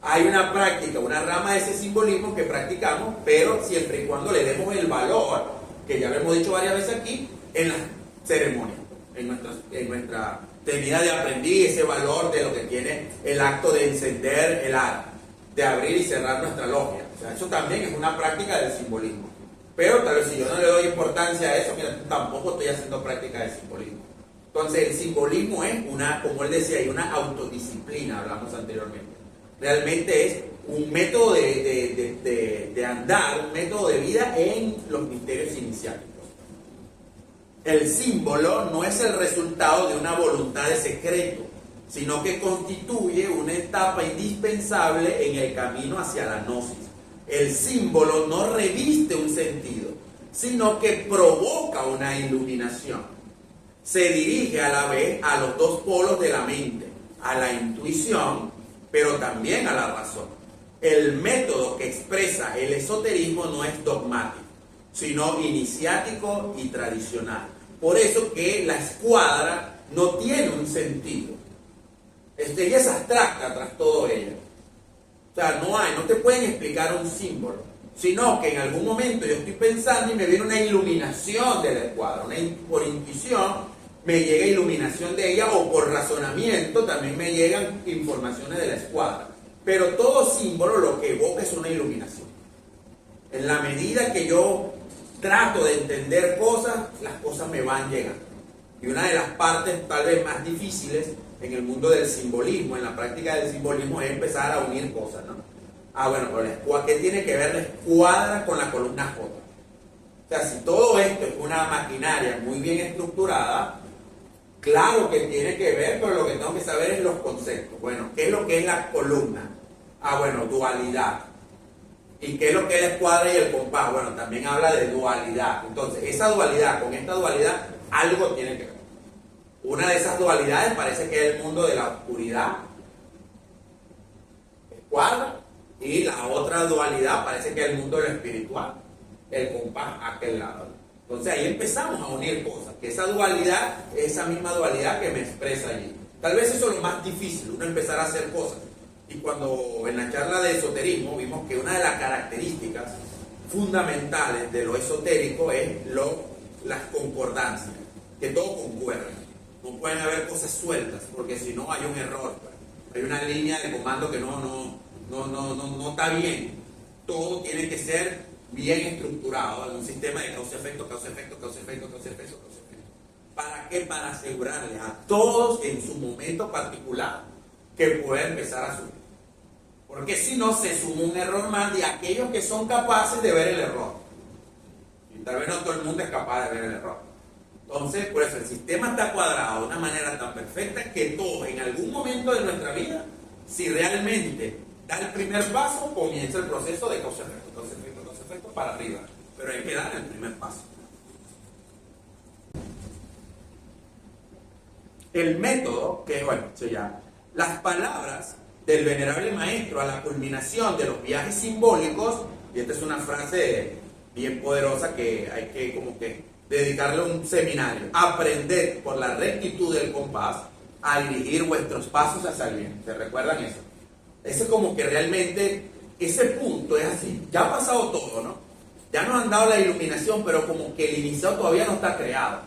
Hay una práctica, una rama de ese simbolismo que practicamos, pero siempre y cuando le demos el valor, que ya lo hemos dicho varias veces aquí, en las ceremonias, en nuestra tenida de aprendiz, ese valor de lo que tiene el acto de encender el ar, de abrir y cerrar nuestra logia. O sea, eso también es una práctica del simbolismo. Pero tal vez si yo no le doy importancia a eso, mira, tampoco estoy haciendo práctica de simbolismo. Entonces el simbolismo es como él decía, hay una autodisciplina, hablamos anteriormente. Realmente es un método de andar, un método de vida en los misterios iniciáticos. El símbolo no es el resultado de una voluntad de secreto, sino que constituye una etapa indispensable en el camino hacia la gnosis. El símbolo no reviste un sentido, sino que provoca una iluminación. Se dirige a la vez a los dos polos de la mente, a la intuición, pero también a la razón. El método que expresa el esoterismo no es dogmático, sino iniciático y tradicional. Por eso que la escuadra no tiene un sentido. Ella es abstracta tras todo ello. O sea, no te pueden explicar un símbolo, sino que en algún momento yo estoy pensando y me viene una iluminación de la escuadra, por intuición me llega iluminación de ella, o por razonamiento también me llegan informaciones de la escuadra. Pero todo símbolo lo que evoca es una iluminación. En la medida que yo trato de entender cosas, las cosas me van llegando. Y una de las partes tal vez más difíciles en el mundo del simbolismo, en la práctica del simbolismo, es empezar a unir cosas, ¿no? Bueno, pero ¿qué tiene que ver la escuadra con la columna J? O sea, si todo esto es una maquinaria muy bien estructurada, claro que tiene que ver, pero lo que tengo que saber es los conceptos. Bueno, ¿qué es lo que es la columna? Bueno, dualidad. ¿Y qué es lo que es la escuadra y el compás? Bueno, también habla de dualidad. Entonces, esa dualidad con esta dualidad, algo tiene que ver. Una de esas dualidades parece que es el mundo de la oscuridad, escuadra, y la otra dualidad parece que es el mundo de lo espiritual, el compás a aquel lado. Entonces ahí empezamos a unir cosas, que esa dualidad es esa misma dualidad que me expresa allí. Tal vez eso es lo más difícil, uno empezar a hacer cosas. Y cuando en la charla de esoterismo vimos que una de las características fundamentales de lo esotérico es las concordancias, que todo concuerda. No pueden haber cosas sueltas, porque si no hay un error. Hay una línea de comando que no está bien. Todo tiene que ser bien estructurado en un sistema de causa-efecto, causa-efecto, causa-efecto, causa-efecto, causa-efecto. ¿Para qué? Para asegurarles a todos en su momento particular que pueda empezar a subir. Porque si no, se suma un error más de aquellos que son capaces de ver el error. Tal vez no todo el mundo es capaz de ver el error. Entonces, por eso el sistema está cuadrado de una manera tan perfecta que todos en algún momento de nuestra vida, si realmente da el primer paso, comienza el proceso de causa-efecto, causa-efecto, causa-efecto para arriba. Pero hay que dar el primer paso. El método, que bueno, se llama, las palabras del venerable maestro a la culminación de los viajes simbólicos, y esta es una frase bien poderosa que hay que como que dedicarle un seminario: aprended por la rectitud del compás a dirigir vuestros pasos hacia el bien. ¿Se recuerdan eso? Ese es como que realmente, ese punto es así, ya ha pasado todo, ¿no? Ya nos han dado la iluminación, pero como que el iniciado todavía no está creado.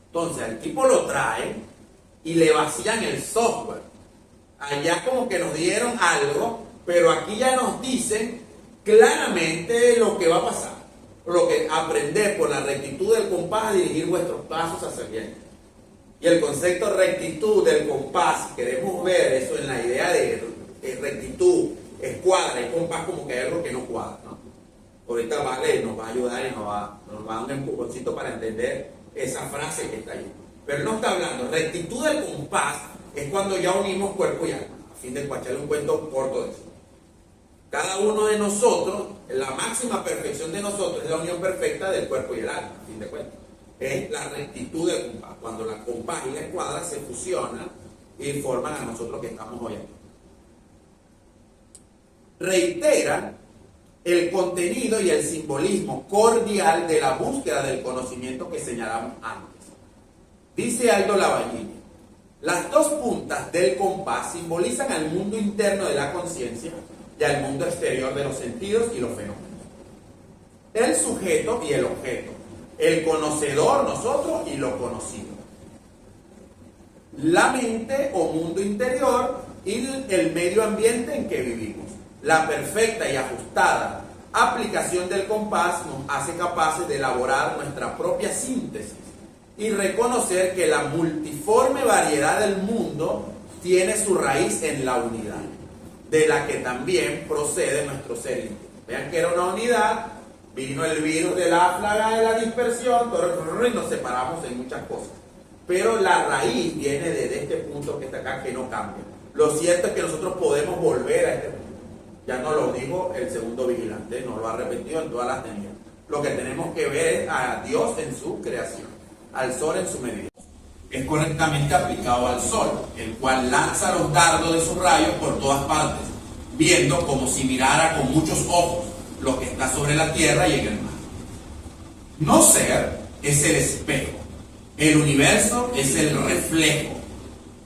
Entonces, el tipo lo trae y le vacían el software. Allá como que nos dieron algo, pero aquí ya nos dicen claramente lo que va a pasar. Lo que aprender por la rectitud del compás a dirigir vuestros pasos hacia el bien. Y el concepto de rectitud del compás, queremos ver eso en la idea de rectitud, escuadra y compás, como que hay algo que no cuadra, ¿no? Ahorita Vale nos va a ayudar y nos va a dar un empujoncito para entender esa frase que está ahí. Pero no está hablando, rectitud del compás es cuando ya unimos cuerpo y alma. A fin de echarle un cuento corto de eso. Cada uno de nosotros, la máxima perfección de nosotros es la unión perfecta del cuerpo y el alma, a fin de cuentas. Es la rectitud del compás, cuando la compás y la escuadra se fusionan y forman a nosotros que estamos hoy aquí. Reitera el contenido y el simbolismo cordial de la búsqueda del conocimiento que señalamos antes. Dice Aldo Lavallini: las dos puntas del compás simbolizan al mundo interno de la conciencia y al mundo exterior de los sentidos y los fenómenos. El sujeto y el objeto, el conocedor, nosotros, y lo conocido. La mente o mundo interior y el medio ambiente en que vivimos. La perfecta y ajustada aplicación del compás nos hace capaces de elaborar nuestra propia síntesis y reconocer que la multiforme variedad del mundo tiene su raíz en la unidad, de la que también procede nuestro ser íntimo. Vean que era una unidad, vino el virus de la plaga de la dispersión, y nos separamos en muchas cosas. Pero la raíz viene desde este punto que está acá, que no cambia. Lo cierto es que nosotros podemos volver a este punto. Ya nos lo dijo el segundo vigilante, nos lo ha repetido en todas las tenidas. Lo que tenemos que ver es a Dios en su creación, al sol en su medida. Es correctamente aplicado al sol, el cual lanza los dardos de sus rayos por todas partes, viendo como si mirara con muchos ojos lo que está sobre la tierra y en el mar. No ser es el espejo, el universo es el reflejo,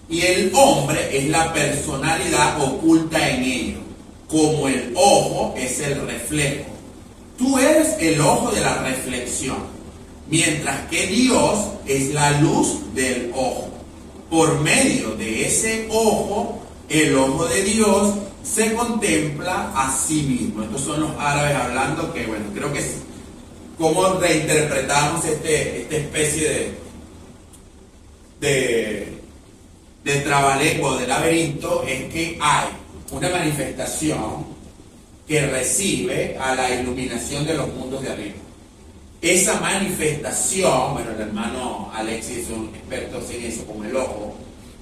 y el hombre es la personalidad oculta en ello, como el ojo es el reflejo. Tú eres el ojo de la reflexión, mientras que Dios es la luz del ojo. Por medio de ese ojo, el ojo de Dios se contempla a sí mismo. Estos son los árabes hablando, que bueno, creo que es cómo reinterpretamos esta especie de trabalengua, de laberinto, es que hay una manifestación que recibe a la iluminación de los mundos de arriba. Esa manifestación, bueno, el hermano Alexis es un experto en eso, como el ojo,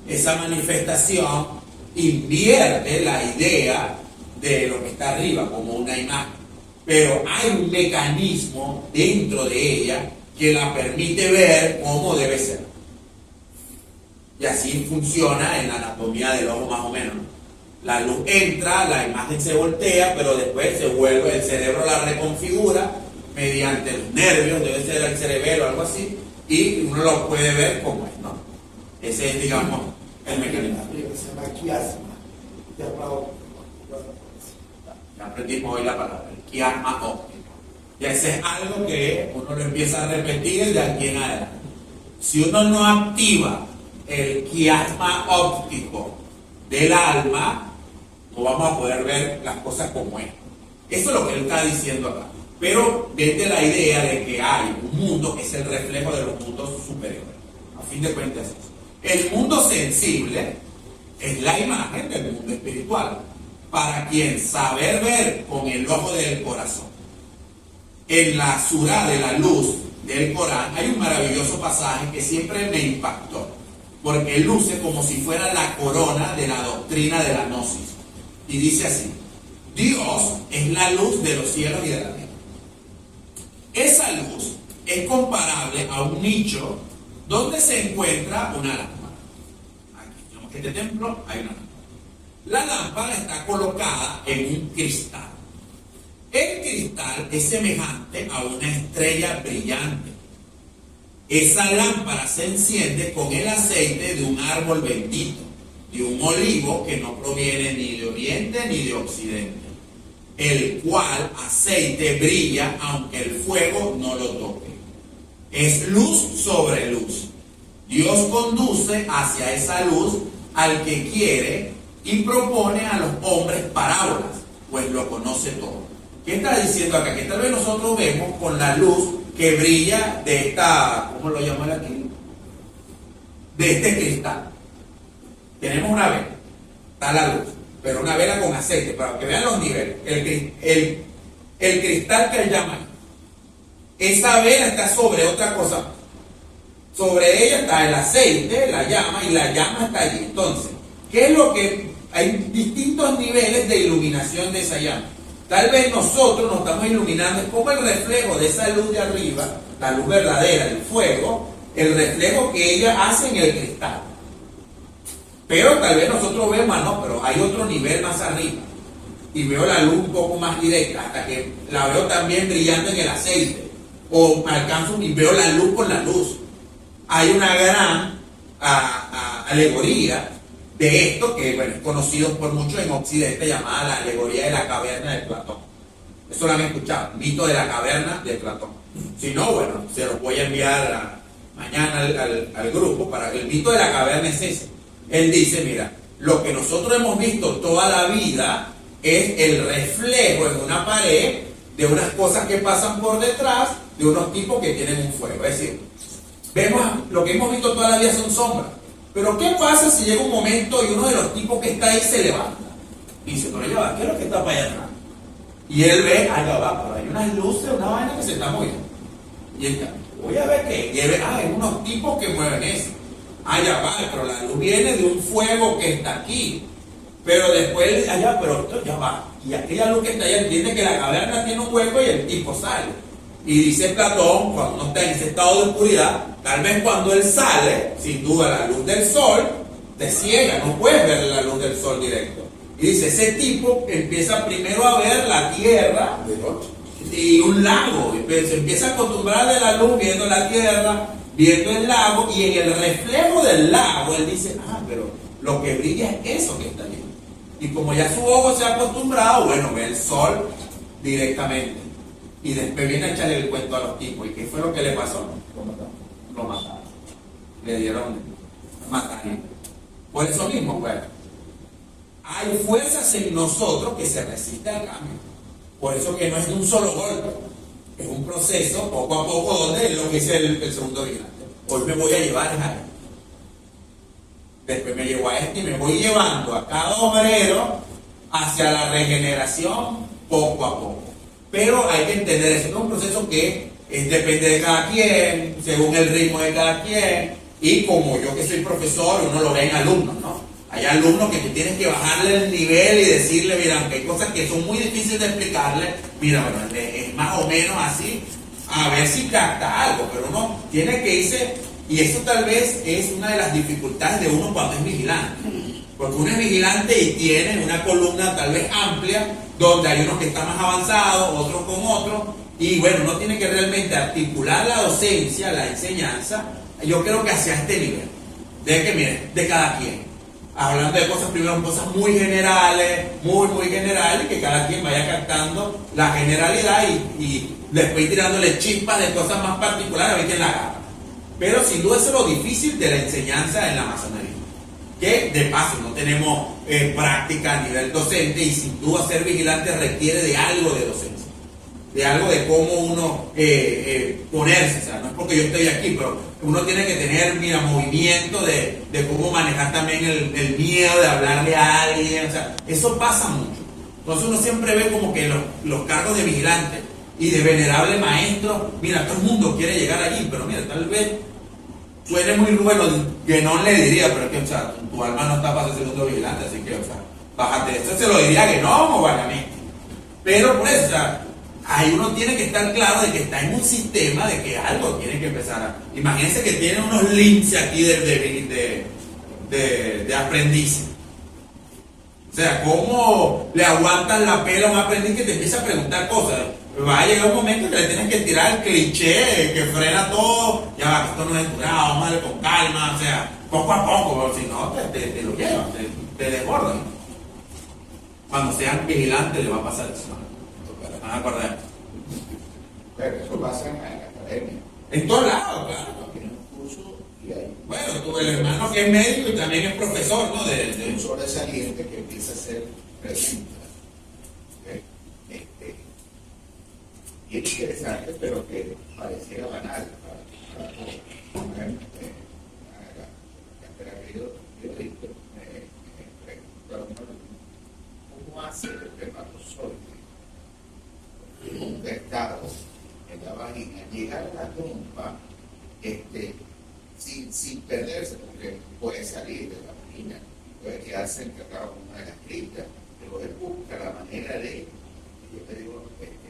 esa manifestación invierte la idea de lo que está arriba como una imagen, pero hay un mecanismo dentro de ella que la permite ver cómo debe ser. Y así funciona en la anatomía del ojo más o menos. La luz entra, la imagen se voltea, pero después se vuelve, el cerebro la reconfigura mediante los nervios, debe ser el cerebelo o algo así, y uno lo puede ver como es, ¿no? Ese es, digamos, el mecanismo. Se llama quiasma. Ya aprendimos hoy la palabra, el quiasma óptico. Y ese es algo que uno lo empieza a repetir de aquí en adelante. Si uno no activa el quiasma óptico del alma, no vamos a poder ver las cosas como es. Eso es lo que él está diciendo acá. Pero desde la idea de que hay un mundo que es el reflejo de los mundos superiores. A fin de cuentas, el mundo sensible es la imagen del mundo espiritual, para quien saber ver con el ojo del corazón. en la surá de la luz del Corán hay un maravilloso pasaje que siempre me impactó, porque luce como si fuera la corona de la doctrina de la gnosis. Y dice así: Dios es la luz de los cielos y de la tierra. Esa luz es comparable a un nicho donde se encuentra una lámpara. Aquí tenemos que este templo hay una lámpara. La lámpara está colocada en un cristal. El cristal es semejante a una estrella brillante. Esa lámpara se enciende con el aceite de un árbol bendito, de un olivo que no proviene ni de oriente ni de occidente, el cual aceite brilla aunque el fuego no lo toque. Es luz sobre luz. Dios conduce hacia esa luz al que quiere y propone a los hombres parábolas, pues lo conoce todo. ¿Qué está diciendo acá? Que tal vez nosotros vemos con la luz que brilla de esta, ¿cómo lo llaman aquí? De este cristal. Tenemos una vela, está la luz, pero una vela con aceite, para que vean los niveles. El cristal que él llama, esa vela está sobre otra cosa. Sobre ella está el aceite, la llama, y la llama está allí. Entonces, ¿qué es lo que...? Hay distintos niveles de iluminación de esa llama. Tal vez nosotros nos estamos iluminando, es como el reflejo de esa luz de arriba, la luz verdadera del fuego, el reflejo que ella hace en el cristal. Pero tal vez nosotros vemos, no, pero hay otro nivel más arriba. Y veo la luz un poco más directa, hasta que la veo también brillando en el aceite. O me alcanzo y veo la luz con la luz. Hay una gran alegoría de esto que, bueno, es conocido por muchos en Occidente, llamada la alegoría de la caverna de Platón. Eso lo han escuchado, el mito de la caverna de Platón. Si no, bueno, se los voy a enviar mañana al grupo. Para el mito de la caverna es ese. Él dice, mira, lo que nosotros hemos visto toda la vida es el reflejo en una pared de unas cosas que pasan por detrás de unos tipos que tienen un fuego. Es decir, vemos lo que hemos visto toda la vida son sombras. Pero ¿qué pasa si llega un momento y uno de los tipos que está ahí se levanta? Y dice, pero ya va, ¿qué es lo que está para allá atrás? Y él ve, allá va, pero hay unas luces, una vaina que se está moviendo. Y él está, voy a ver qué. Y él ve, hay unos tipos que mueven eso. Allá va, pero la luz viene de un fuego que está aquí. Pero después, allá, pero esto ya va. Y aquella luz que está allá entiende que la caverna tiene un hueco y el tipo sale. Y dice Platón, cuando uno está en ese estado de oscuridad, tal vez cuando él sale, sin duda la luz del sol te ciega, no puedes ver la luz del sol directo. Y dice, ese tipo empieza primero a ver la tierra y un lago, se empieza a acostumbrar de la luz viendo la tierra, viendo el lago, y en el reflejo del lago él dice, pero lo que brilla es eso que está allí. Y como ya su ojo se ha acostumbrado, bueno, ve el sol directamente. Y después viene a echarle el cuento a los tipos. ¿Y qué fue lo que le pasó? Lo mataron. Le dieron mataron. Por eso mismo, bueno, hay fuerzas en nosotros que se resisten al cambio. Por eso que no es de un solo golpe. Es un proceso, poco a poco, donde es lo que dice el segundo vigilante. Hoy me voy a llevar a él. Después me llevo a este y me voy llevando a cada obrero hacia la regeneración poco a poco. Pero hay que entender eso, es un proceso que depende de cada quien, según el ritmo de cada quien, y como yo que soy profesor, uno lo ve en alumnos, ¿no? Hay alumnos que tú tienes que bajarle el nivel y decirle, mira, aunque hay cosas que son muy difíciles de explicarle, mira, bueno, es más o menos así, a ver si capta algo, pero uno tiene que irse, y eso tal vez es una de las dificultades de uno cuando es vigilante. Porque uno es vigilante y tiene una columna tal vez amplia, donde hay unos que están más avanzados, otros con otros, y bueno, uno tiene que realmente articular la docencia, la enseñanza, yo creo que hacia este nivel, de que miren, de cada quien, hablando de cosas, primero cosas muy generales, muy generales, que cada quien vaya captando la generalidad y después tirándole chispas de cosas más particulares a ver quién la agarra. Pero sin duda eso es lo difícil de la enseñanza en la masonería. Que de paso no tenemos práctica a nivel docente, y sin duda ser vigilante requiere de algo de docencia, de algo de cómo uno ponerse, o sea, no es porque yo estoy aquí, pero uno tiene que tener, mira, movimiento de cómo manejar también el miedo de hablarle a alguien, o sea, eso pasa mucho. Entonces uno siempre ve como que los cargos de vigilante y de venerable maestro. Mira, todo el mundo quiere llegar allí, pero mira, tal vez suene muy bueno, que no le diría, pero es que, o sea, tu alma no está para ser segundo vigilante, así que, o sea, bájate. Esto se lo diría que no, o vagamente. Pero por eso, o sea, ahí uno tiene que estar claro de que está en un sistema de que algo tiene que empezar a... Imagínense que tienen unos links aquí de aprendices. O sea, ¿cómo le aguantan la pela a un aprendiz que te empieza a preguntar cosas? Va a llegar un momento que le tienes que tirar el cliché que frena todo. Ya va, esto no es durado, vamos a darle con calma. O sea, poco a poco, porque si no, te lo llevan, te desbordan. Cuando sean vigilantes le va a pasar eso. Van a acordar. Pero eso pasa en la academia. En todos lados, claro. Tiene un curso y hay Bueno, tú, el hermano que es médico y también es profesor, ¿no? un sobresaliente que empieza a hacer preguntas. Y es interesante, pero que pareciera banal para todos. Por ejemplo, la carrera que yo dicto, me preguntaron cómo hace el espermatozoide un estado en la vagina llegar a la trompa sin perderse, porque puede salir de la vagina, puede quedarse encargado con una de las criptas, pero él busca la manera de, yo te digo,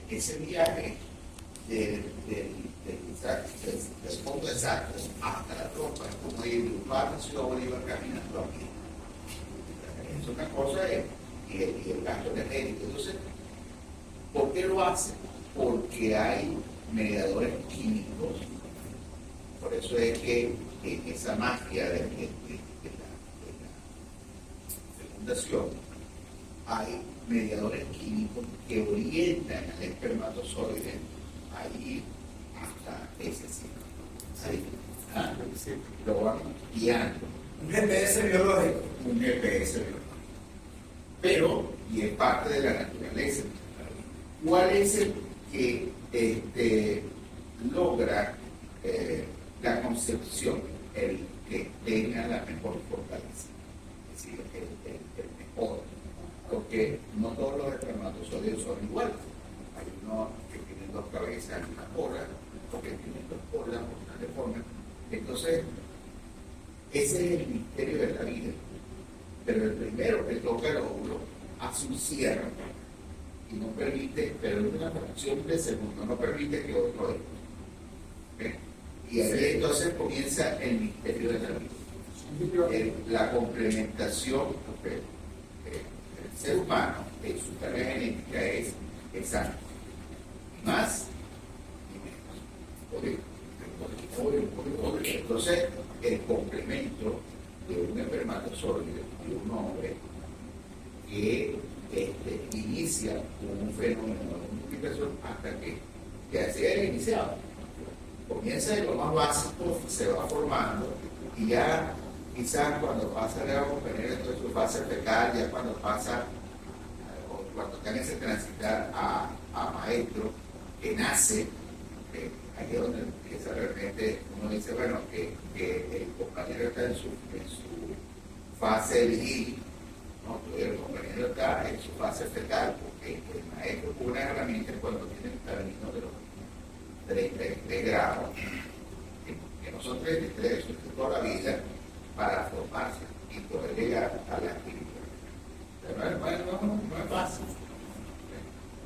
ese viaje del fondo de saco hasta la trompa, es como ir de un barrio a Ciudad Bolívar caminando aquí. Es una cosa, y el gasto energético. Entonces, ¿por qué lo hace? Porque hay mediadores químicos. Por eso es que esa magia de la fecundación, hay mediadores químicos que orientan al espermatozoide a ir hasta ese sitio. Lo van guiando. Un GPS biológico. Un GPS biológico. Pero, y es parte de la naturaleza, ¿cuál es el que logra la concepción, el que tenga la mejor fortaleza? Es decir, el mejor. Porque no todos los espermatozoides son iguales. Hay unos que tienen dos cabezas y una cola, porque tienen dos colas, una deforme. Entonces, ese es el misterio de la vida. Pero el primero que toca el óvulo hace un cierre y no permite, pero en una fracción de segundo, no permite que otro entre. Y ahí entonces comienza el misterio de la vida. La complementación, porque el ser humano en su carga genética es exacto. Más y menos. Entonces, el complemento de un espermatozoide de un hombre que inicia con un fenómeno de multiplicación hasta que ya se haya iniciado. Comienza de lo más básico, se va formando y ya quizás cuando pasa de la compañera entonces su fase fetal, ya cuando pasa o cuando tenga que transitar a maestro que nace, ahí es donde empieza realmente, uno dice, bueno, que el compañero está en su fase viril, ¿no? El compañero está en su fase fetal, porque el maestro con una herramienta cuando tiene el camino de los 33 grados, que no son 33, eso es toda la vida, para formarse y poder llegar a la actividad. Pero no es fácil.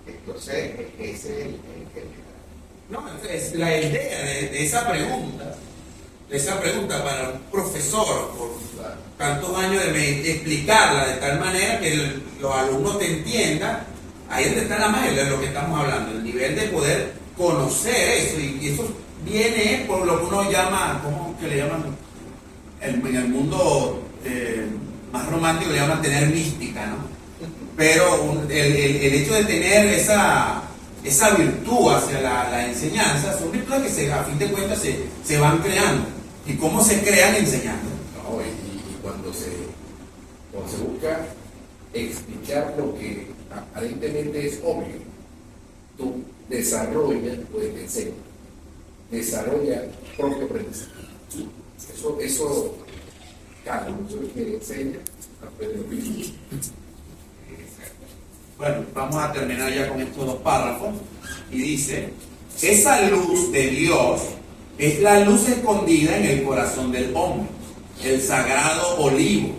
Entonces, ese es el no, es la idea de esa pregunta para un profesor por tantos años de explicarla de tal manera que los alumnos te entiendan. Ahí es donde está la magia de lo que estamos hablando, el nivel de poder conocer eso, y eso viene por lo que uno llama, ¿cómo que le llaman? En el mundo más romántico le llaman tener mística, ¿no? Pero el hecho de tener esa virtud hacia la enseñanza son virtudes que a fin de cuentas se van creando. ¿Y cómo se crean enseñando? No, y cuando se busca explicar lo que aparentemente es obvio, tú desarrollas, pues te enseñas, desarrolla propio aprendizaje. Eso cada uno que enseña aprende lo mismo. Bueno, vamos a terminar ya con estos dos párrafos. Y dice, esa luz de Dios es la luz escondida en el corazón del hombre, el sagrado olivo,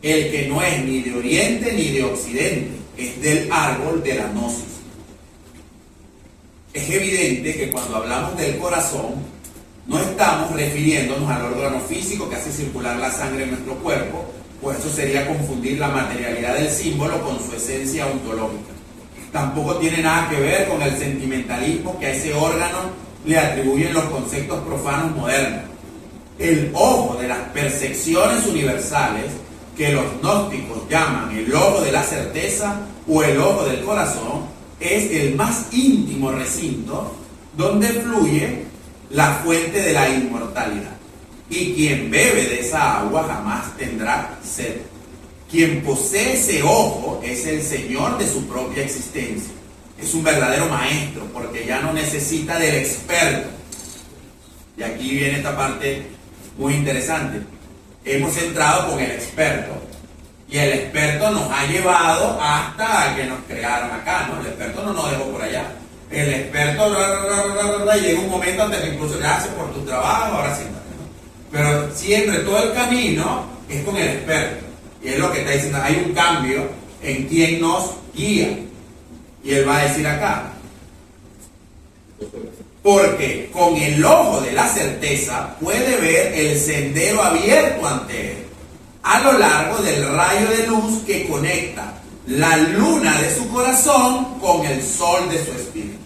el que no es ni de oriente ni de occidente, es del árbol de la gnosis. Es evidente que cuando hablamos del corazón, no estamos refiriéndonos al órgano físico que hace circular la sangre en nuestro cuerpo, pues eso sería confundir la materialidad del símbolo con su esencia ontológica. Tampoco tiene nada que ver con el sentimentalismo que a ese órgano le atribuyen los conceptos profanos modernos. El ojo de las percepciones universales, que los gnósticos llaman el ojo de la certeza o el ojo del corazón, es el más íntimo recinto donde fluye la fuente de la inmortalidad. Y quien bebe de esa agua jamás tendrá sed. Quien posee ese ojo es el Señor de su propia existencia. Es un verdadero maestro porque ya no necesita del experto. Y aquí viene esta parte muy interesante. Hemos entrado con el experto y el experto nos ha llevado hasta que nos crearon acá, ¿no? El experto no nos dejó por allá. El experto llega un momento hasta que incluso gracias por tu trabajo, ahora sí. Pero siempre todo el camino es con el experto. Y es lo que está diciendo, hay un cambio en quien nos guía. Y él va a decir acá, porque con el ojo de la certeza puede ver el sendero abierto ante él, a lo largo del rayo de luz que conecta la luna de su corazón con el sol de su espíritu.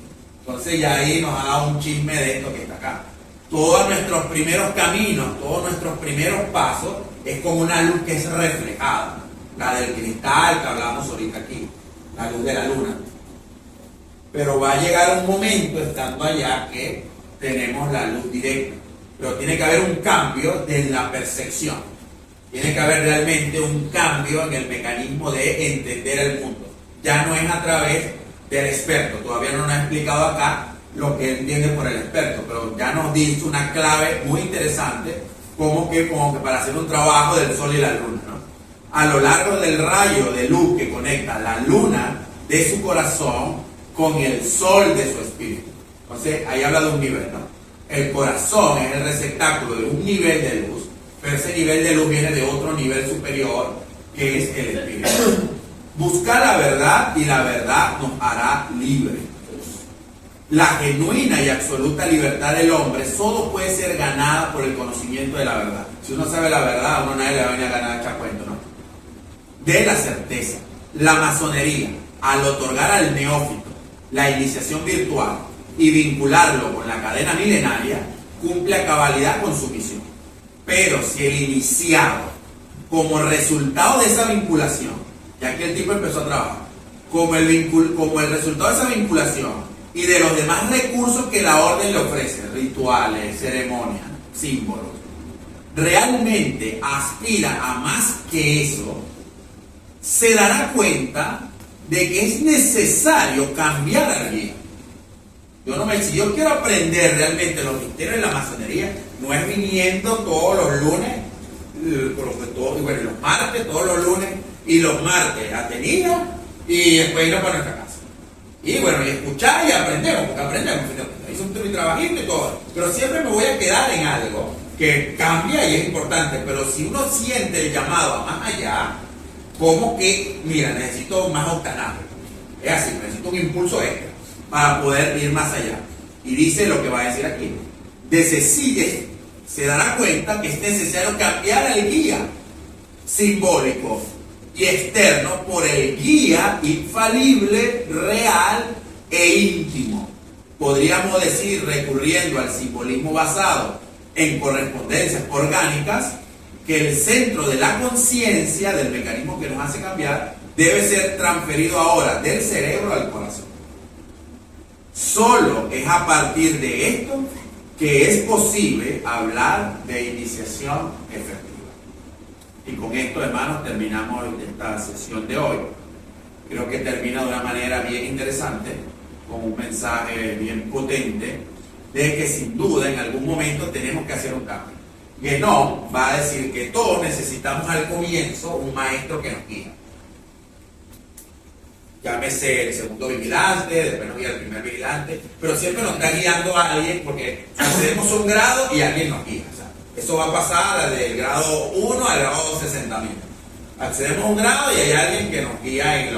Entonces ya ahí nos ha dado un chisme de esto que está acá. Todos nuestros primeros caminos, todos nuestros primeros pasos, es como una luz que es reflejada. La del cristal que hablamos ahorita aquí, la luz de la luna. Pero va a llegar un momento, estando allá, que tenemos la luz directa. Pero tiene que haber un cambio en la percepción. Tiene que haber realmente un cambio en el mecanismo de entender el mundo. Ya no es a través del experto. Todavía no nos ha explicado acá lo que él entiende por el experto, pero ya nos dice una clave muy interesante, como que para hacer un trabajo del sol y la luna, ¿no? A lo largo del rayo de luz que conecta la luna de su corazón con el sol de su espíritu. Entonces, ahí habla de un nivel, ¿no? El corazón es el receptáculo de un nivel de luz, pero ese nivel de luz viene de otro nivel superior, que es el espíritu. Busca la verdad y la verdad nos hará libres. La genuina y absoluta libertad del hombre solo puede ser ganada por el conocimiento de la verdad. Si uno sabe la verdad, a uno nadie le va a venir a ganar a echar cuento, ¿no? De la certeza. La masonería, al otorgar al neófito la iniciación virtual y vincularlo con la cadena milenaria, cumple a cabalidad con su misión. Pero si el iniciado, como resultado de esa vinculación, ya que el tipo empezó a trabajar, como el resultado de esa vinculación y de los demás recursos que la orden le ofrece, rituales, ceremonias, símbolos, realmente aspira a más que eso, se dará cuenta de que es necesario cambiar al guía. Si yo quiero aprender realmente los misterios de la masonería, no es viniendo todos los lunes, los martes, todos los lunes y los martes a Tenida y después irnos para nuestra casa. Y bueno, y escuchar y aprendemos, porque aprendemos. Hice un trabajito y todo. Pero siempre me voy a quedar en algo que cambia y es importante. Pero si uno siente el llamado a más allá, como que, mira, necesito más octanaje. Es así, necesito un impulso extra para poder ir más allá. Y dice lo que va a decir aquí. Se dará cuenta que es necesario cambiar al guía simbólico y externo por el guía infalible, real e íntimo. Podríamos decir, recurriendo al simbolismo basado en correspondencias orgánicas, que el centro de la conciencia, del mecanismo que nos hace cambiar, debe ser transferido ahora del cerebro al corazón. Solo es a partir de esto que es posible hablar de iniciación efectiva. Y con esto, hermanos, terminamos esta sesión de hoy. Creo que termina de una manera bien interesante, con un mensaje bien potente, de que sin duda en algún momento tenemos que hacer un cambio. Guénon va a decir que todos necesitamos al comienzo un maestro que nos guíe. llámese el segundo vigilante, después nos guía el primer vigilante, pero siempre nos está guiando a alguien porque accedemos a un grado y alguien nos guía. O sea, eso va a pasar del grado 1 al grado 60.000. Accedemos a un grado y hay alguien que nos guía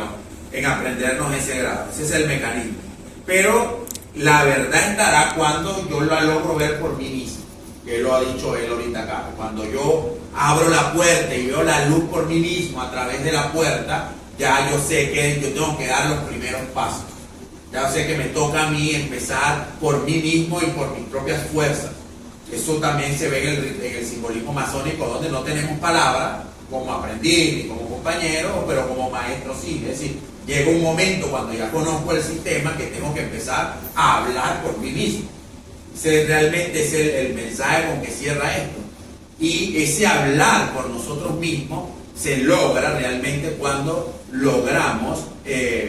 en aprendernos ese grado. Ese es el mecanismo. Pero la verdad estará cuando yo lo logro ver por mí mismo. Que lo ha dicho él ahorita acá. Cuando yo abro la puerta y veo la luz por mí mismo a través de la puerta, ya yo sé que yo tengo que dar los primeros pasos. Ya sé que me toca a mí empezar por mí mismo y por mis propias fuerzas. Eso también se ve en el simbolismo masónico, donde no tenemos palabra como aprendiz ni como compañero, pero como maestro sí. Es decir, llega un momento cuando ya conozco el sistema que tengo que empezar a hablar por mí mismo. Ese realmente es el mensaje con que cierra esto. Y ese hablar por nosotros mismos se logra realmente cuando logramos,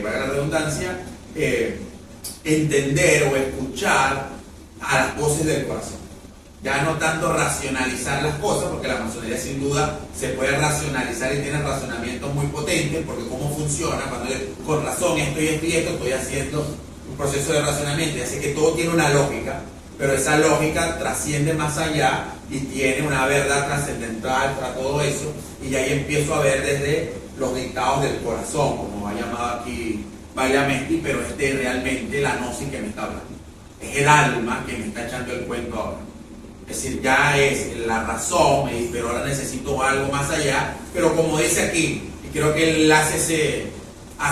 para la redundancia, entender o escuchar a las voces del corazón. Ya no tanto racionalizar las cosas, porque la masonería sin duda se puede racionalizar y tiene razonamientos muy potentes, porque cómo funciona, cuando con razón esto y esto y esto, estoy haciendo un proceso de razonamiento, y así que todo tiene una lógica, pero esa lógica trasciende más allá y tiene una verdad trascendental para todo eso, y ahí empiezo a ver desde los dictados del corazón, como ha llamado aquí Bayamesti, pero es realmente la gnosis que me está hablando. Es el alma que me está echando el cuento ahora. Es decir, ya es la razón, pero ahora necesito algo más allá. Pero como dice aquí, y creo que él hace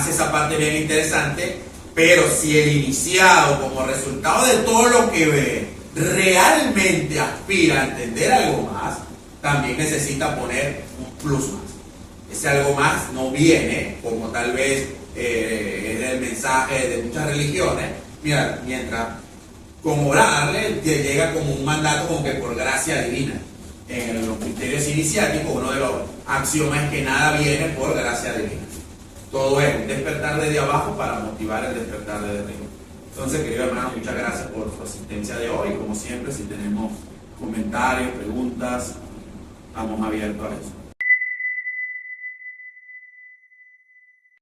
esa parte bien interesante, pero si el iniciado, como resultado de todo lo que ve, realmente aspira a entender algo más, también necesita poner un plus más. Ese algo más no viene, como tal vez es el mensaje de muchas religiones. Mira, mientras con orarle llega como un mandato como que por gracia divina. En los misterios iniciáticos uno de los axiomas es que nada viene por gracia divina. Todo es un despertar desde abajo para motivar el despertar desde arriba. Entonces, querido hermano, muchas gracias por su asistencia de hoy. Como siempre, si tenemos comentarios, preguntas, estamos abiertos a eso.